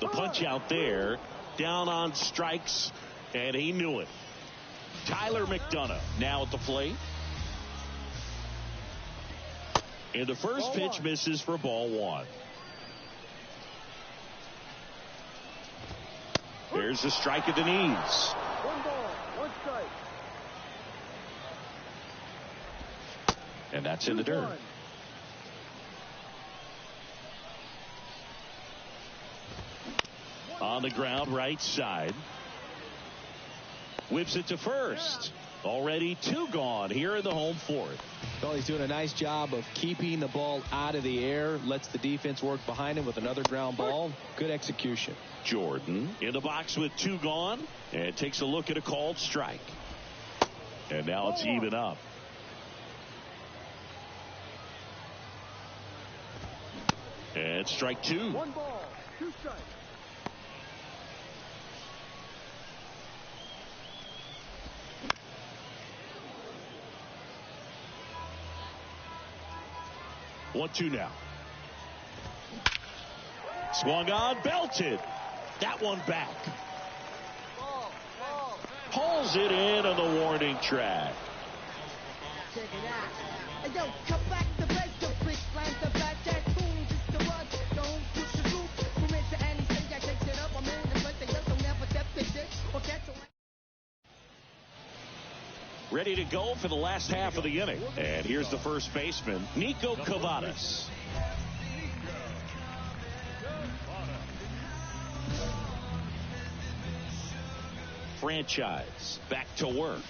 The punch out there, down on strikes, and he knew it. Tyler McDonough now at the plate. And the first pitch misses for ball 1. There's the strike at the knees. 1 ball, 1 strike. And that's in the dirt. On the ground, right side. Whips it to first. Already 2 gone here in the home fourth. Well, he's doing a nice job of keeping the ball out of the air. Lets the defense work behind him with another ground ball. Good execution. Jordan in the box with 2 gone. And takes a look at a called strike. And now it's even up. And strike 2. 1 ball, 2 strikes. One, 2 now. Swung on, belted. That one back. Pulls it in on the warning track. Check it out. Hey, yo, come back to base, the big plant, the bad cat, boom, just the run. Don't push the roof, from into anything that takes it up. I'm in the front, they just don't never step to this, or catch a Ready to go for the last half of the inning. And here's the first baseman, Nico Cavadas. Franchise back to work.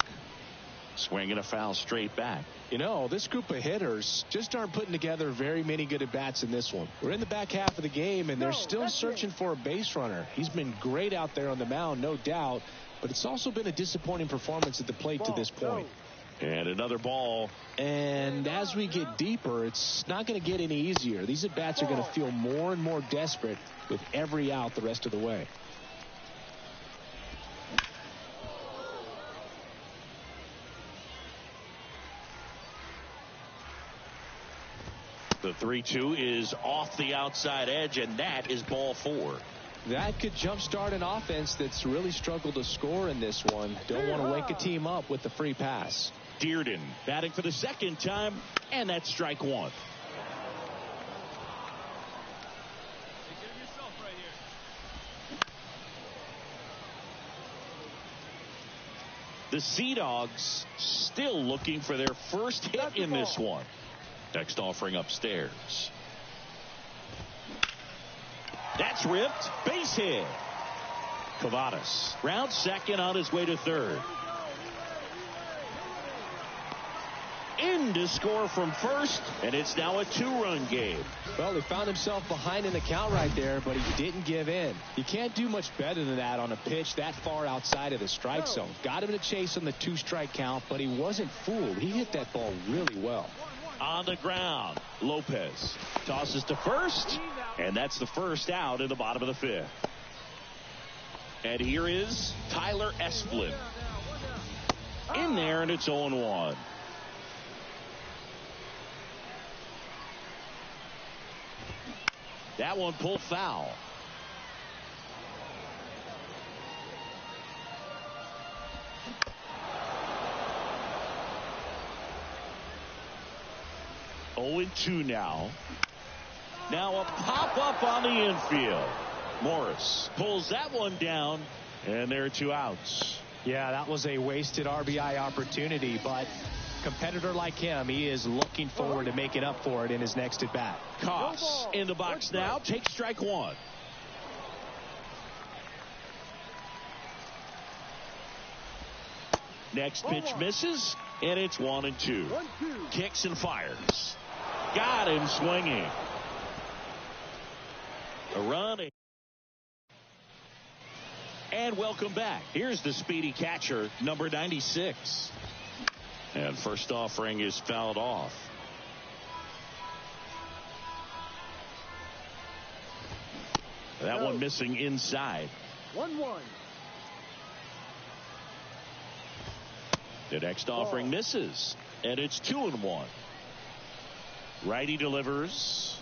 Swing and a foul straight back. You know, this group of hitters just aren't putting together very many good at-bats in this one. We're in the back half of the game, and they're still searching for a base runner. He's been great out there on the mound, no doubt, but it's also been a disappointing performance at the plate to this point. And another ball. And as we get deeper, it's not going to get any easier. These at-bats are going to feel more and more desperate with every out the rest of the way. The 3-2 is off the outside edge, and that is ball 4. That could jumpstart an offense that's really struggled to score in this one. Don't want to wake a team up with the free pass. Dearden batting for the second time, and that's strike 1. The Sea Dogs still looking for their first hit in this one. Next offering upstairs. That's ripped. Base hit. Cavadas rounds second on his way to third. In to score from first, and it's now a 2-run game. Well, he found himself behind in the count right there, but he didn't give in. You can't do much better than that on a pitch that far outside of the strike zone. Got him to chase on the 2-strike count, but he wasn't fooled. He hit that ball really well. On the ground, Lopez tosses to first, and that's the first out in the bottom of the 5th. And here is Tyler Esplin. In there, and it's 0-1. That one pulled foul. Oh, 2 now. Now a pop-up on the infield. Morris pulls that one down, and there are 2 outs. Yeah, that was a wasted RBI opportunity, but competitor like him, he is looking forward to making up for it in his next at-bat. Koss in the box now, takes strike 1. Next pitch misses, and it's 1-2. Kicks and fires. Got him swinging. A run. And welcome back. Here's the speedy catcher, number 96. And first offering is fouled off. That one missing inside. 1-1. The next offering misses, and it's 2-1. Righty delivers.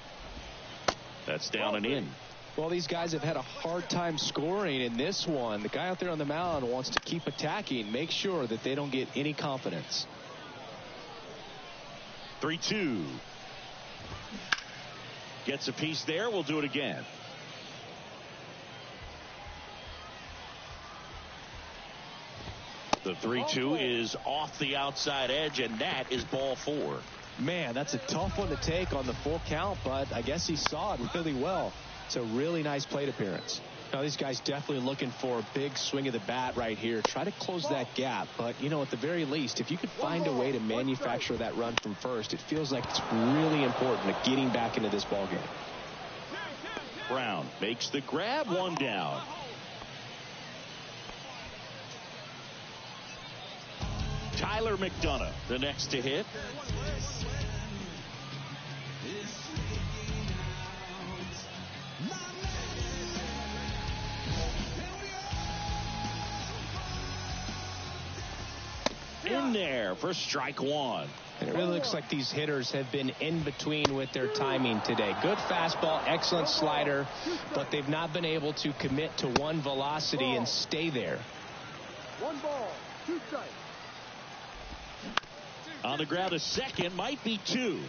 That's down and in. Well, these guys have had a hard time scoring in this one. The guy out there on the mound wants to keep attacking, make sure that they don't get any confidence. 3-2. Gets a piece there. We'll do it again. The 3-2 is off the outside edge, and that is ball 4. Man, that's a tough one to take on the full count, but I guess he saw it really well. It's a really nice plate appearance. Now, these guys definitely looking for a big swing of the bat right here. Try to close that gap, but, you know, at the very least, if you could find a way to manufacture that run from first, it feels like it's really important to getting back into this ballgame. Brown makes the grab, 1 down. Tyler McDonough, the next to hit. In there for strike 1. And it really looks like these hitters have been in between with their timing today. Good fastball, excellent slider, but they've not been able to commit to one velocity and stay there. 1 ball, 2 strikes. On the ground, a second, might be 2.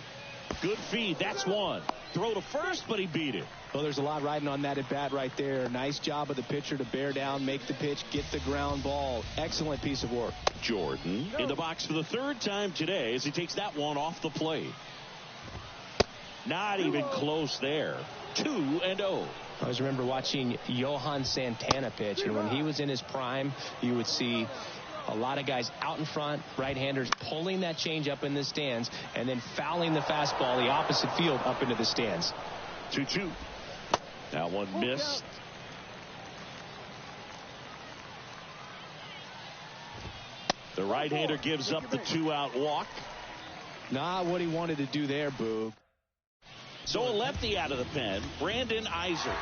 Good feed, that's 1. Throw to first, but he beat it. Well, there's a lot riding on that at bat right there. Nice job of the pitcher to bear down, make the pitch, get the ground ball. Excellent piece of work. Jordan in the box for the 3rd time today as he takes that one off the plate. Not even close there. 2-0. I always remember watching Johan Santana pitch, and when he was in his prime, you would see A lot of guys out in front, right-handers pulling that change up in the stands and then fouling the fastball the opposite field up into the stands. 2-2. That one missed. The right-hander gives up the 2-out walk. Not what he wanted to do there, Boog. So a lefty out of the pen, Brandon Iser.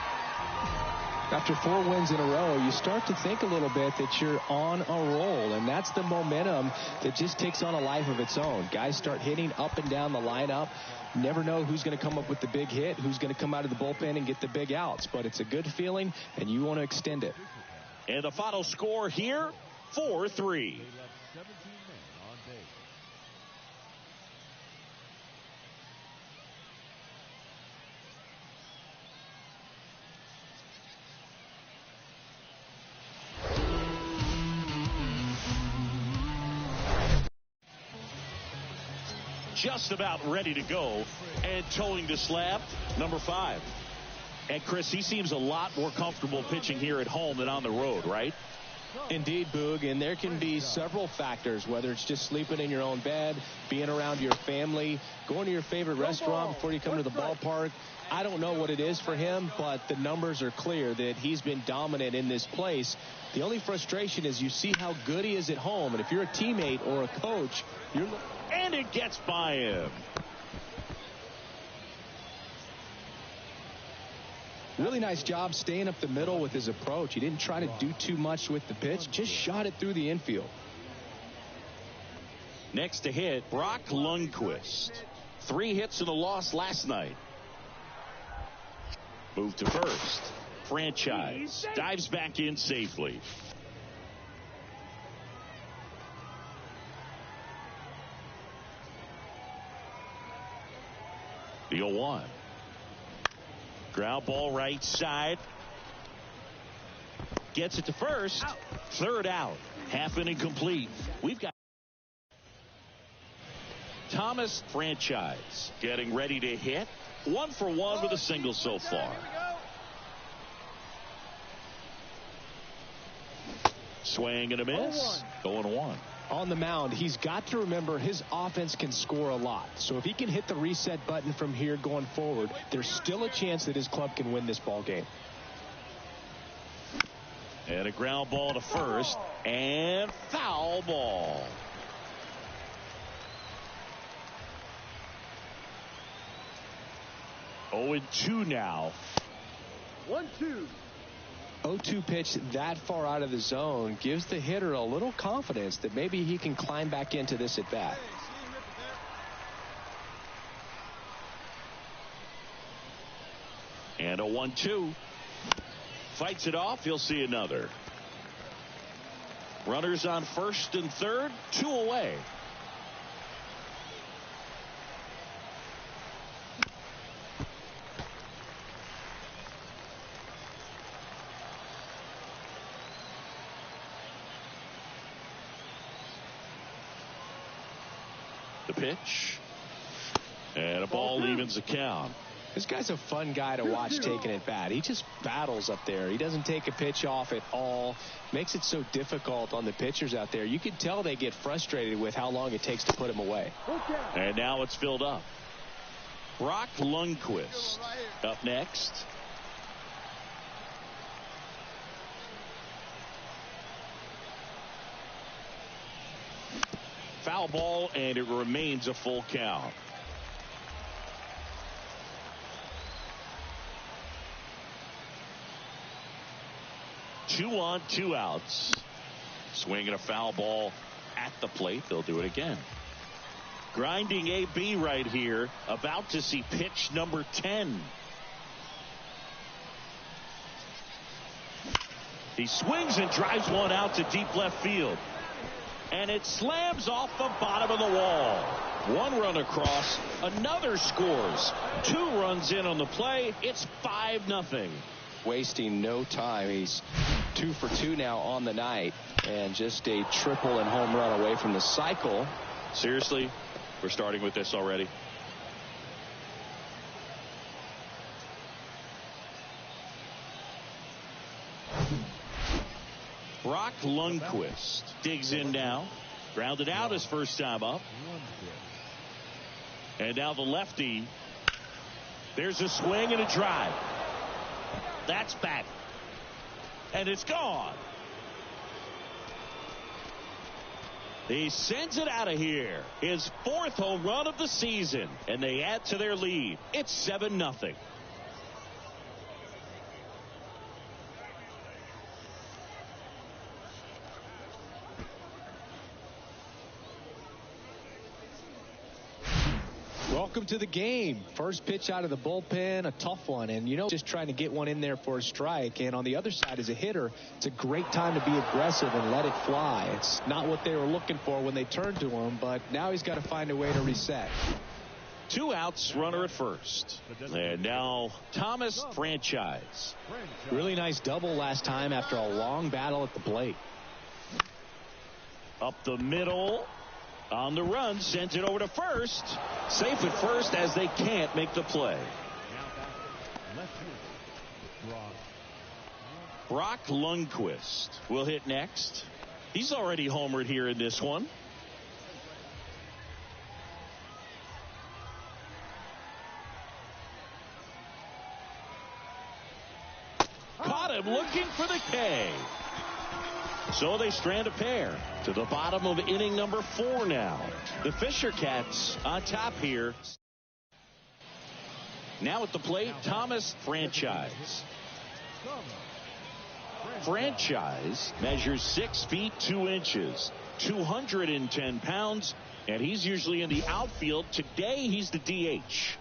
After 4 wins in a row, you start to think a little bit that you're on a roll, and that's the momentum that just takes on a life of its own. Guys start hitting up and down the lineup. Never know who's going to come up with the big hit, who's going to come out of the bullpen and get the big outs, but it's a good feeling, and you want to extend it. And the final score here, 4-3. Just about ready to go, and towing the slab, number 5. And Chris, he seems a lot more comfortable pitching here at home than on the road, right? Indeed, Boog, and there can be several factors, whether it's just sleeping in your own bed, being around your family, going to your favorite restaurant before you come to the ballpark. I don't know what it is for him, but the numbers are clear that he's been dominant in this place. The only frustration is you see how good he is at home, and if you're a teammate or a coach, you're... And it gets by him. Really nice job staying up the middle with his approach. He didn't try to do too much with the pitch, just shot it through the infield. Next to hit, Brock Lundquist. 3 hits and a loss last night. Move to first. Franchise dives back in safely. The 0-1. Ground ball right side. Gets it to first. Out. 3rd out. Half inning complete. We've got Thomas Franchise getting ready to hit. 1 for 1 with a single so far. Swing and a miss. 0-1. On the mound, he's got to remember his offense can score a lot. So if he can hit the reset button from here going forward, there's still a chance that his club can win this ball game. And a ground ball to first, and foul ball. Oh, and 2 now. 1-2. 0-2 pitch that far out of the zone gives the hitter a little confidence that maybe he can climb back into this at bat. And a 1-2. Fights it off. He'll see another. Runners on first and third. 2 away. The pitch. And a ball evens the count. This guy's a fun guy to watch taking at bat. He just battles up there. He doesn't take a pitch off at all. Makes it so difficult on the pitchers out there. You can tell they get frustrated with how long it takes to put him away. And now it's filled up. Brock Lundquist up next. Foul ball, and it remains a full count. Two on, 2 outs. Swinging a foul ball at the plate. They'll do it again. Grinding AB right here. About to see pitch number 10. He swings and drives one out to deep left field. And it slams off the bottom of the wall. 1 run across. Another scores. 2 runs in on the play. It's 5-0. Wasting no time. He's 2 for 2 now on the night. And just a triple and home run away from the cycle. Seriously? We're starting with this already? Brock Lundquist digs in now. Grounded out his first time up. And now the lefty. There's a swing and a drive. That's back. And it's gone. He sends it out of here. His 4th home run of the season. And they add to their lead. It's 7-0. Welcome to the game. First pitch out of the bullpen, a tough one. And, just trying to get one in there for a strike. And on the other side, as a hitter, it's a great time to be aggressive and let it fly. It's not what they were looking for when they turned to him, but now he's got to find a way to reset. 2 outs, runner at first. And now Thomas Franchise. Really nice double last time after a long battle at the plate. Up the middle. On the run, sends it over to first. Safe at first as they can't make the play. Brock Lundquist will hit next. He's already homered here in this one. Caught him looking for the K. So they strand a pair to the bottom of inning number 4 now. The Fisher Cats on top here. Now at the plate, Thomas Franchise. Franchise measures 6 feet 2 inches, 210 pounds, and he's usually in the outfield. Today he's the DH.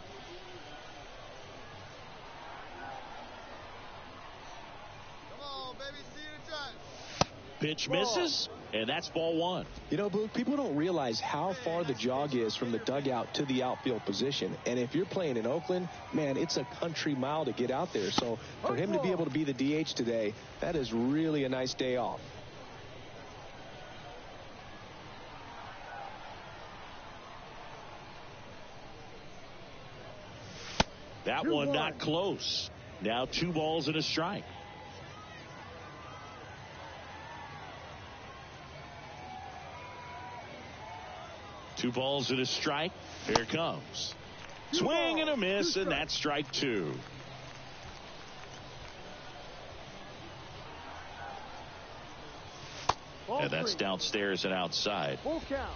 Pitch misses, and that's ball 1. Boog, people don't realize how far the jog is from the dugout to the outfield position. And if you're playing in Oakland, man, it's a country mile to get out there. So for him to be able to be the DH today, that is really a nice day off. That one not close. Now 2 balls and a strike. Two balls and a strike. Here it comes. Swing and a miss, and that's strike 2. And that's downstairs and outside. Full count.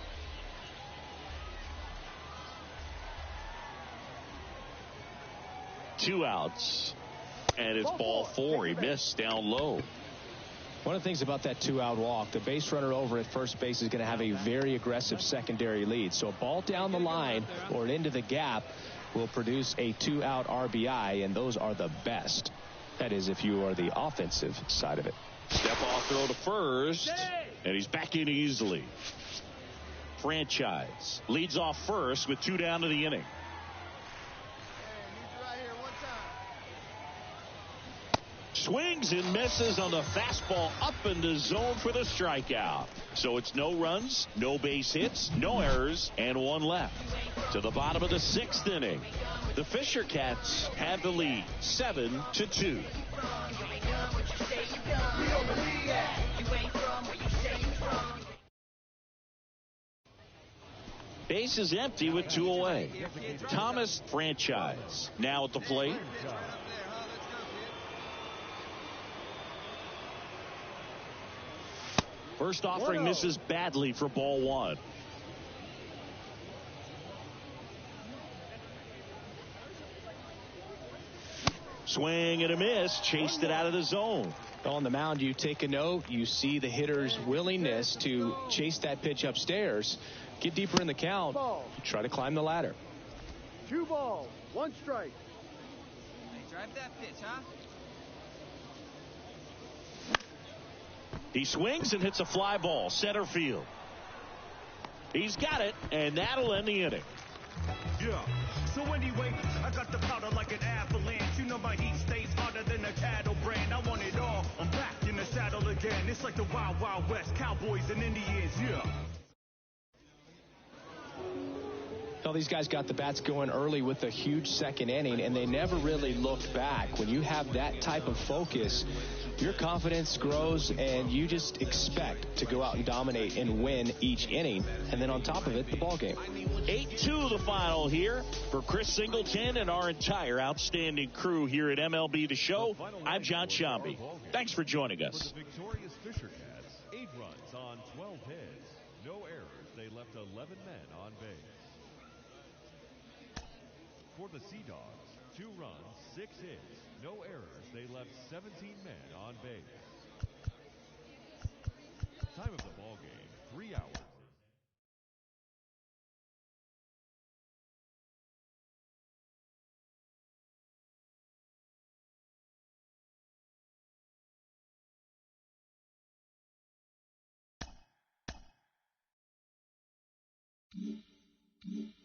Two outs. And it's ball 4. He missed down low. One of the things about that 2-out walk, the base runner over at first base is going to have a very aggressive secondary lead. So a ball down the line or into the gap will produce a 2-out RBI, and those are the best. That is, if you are the offensive side of it. Step off throw to first, and he's back in easily. Franchise leads off first with 2 down to the inning. Swings and misses on the fastball up in the zone for the strikeout. So it's no runs, no base hits, no errors, and 1 left. To the bottom of the 6th inning. The Fisher Cats have the lead, 7-2. Base is empty with 2 away. Thomas Franchise now at the plate. First offering misses badly for ball 1. Swing and a miss. Chased it out of the zone. On the mound, you take a note. You see the hitter's willingness to chase that pitch upstairs. Get deeper in the count. Try to climb the ladder. 2 balls, 1 strike. Hey, drive that pitch, huh? He swings and hits a fly ball, center field. He's got it, and that'll end the inning. Yeah. So anyway, I got the powder like an avalanche. You know my heat stays harder than a cattle brand. I want it all. I'm back in the saddle again. It's like the Wild Wild West, cowboys and Indians. Yeah. Well, these guys got the bats going early with a huge second inning, and they never really looked back. When you have that type of focus, your confidence grows, and you just expect to go out and dominate and win each inning. And then on top of it, the ball game. 8-2 the final here for Chris Singleton and our entire outstanding crew here at MLB The Show. I'm John Shambi. Thanks for joining us. For the victorious Fisher Cats, 8 runs on 12 hits. No errors. They left 11 men on base. For the Sea Dogs, 2 runs, 6 hits. No errors. They left 17 men on base. Time of the ball game, 3 hours. Mm-hmm.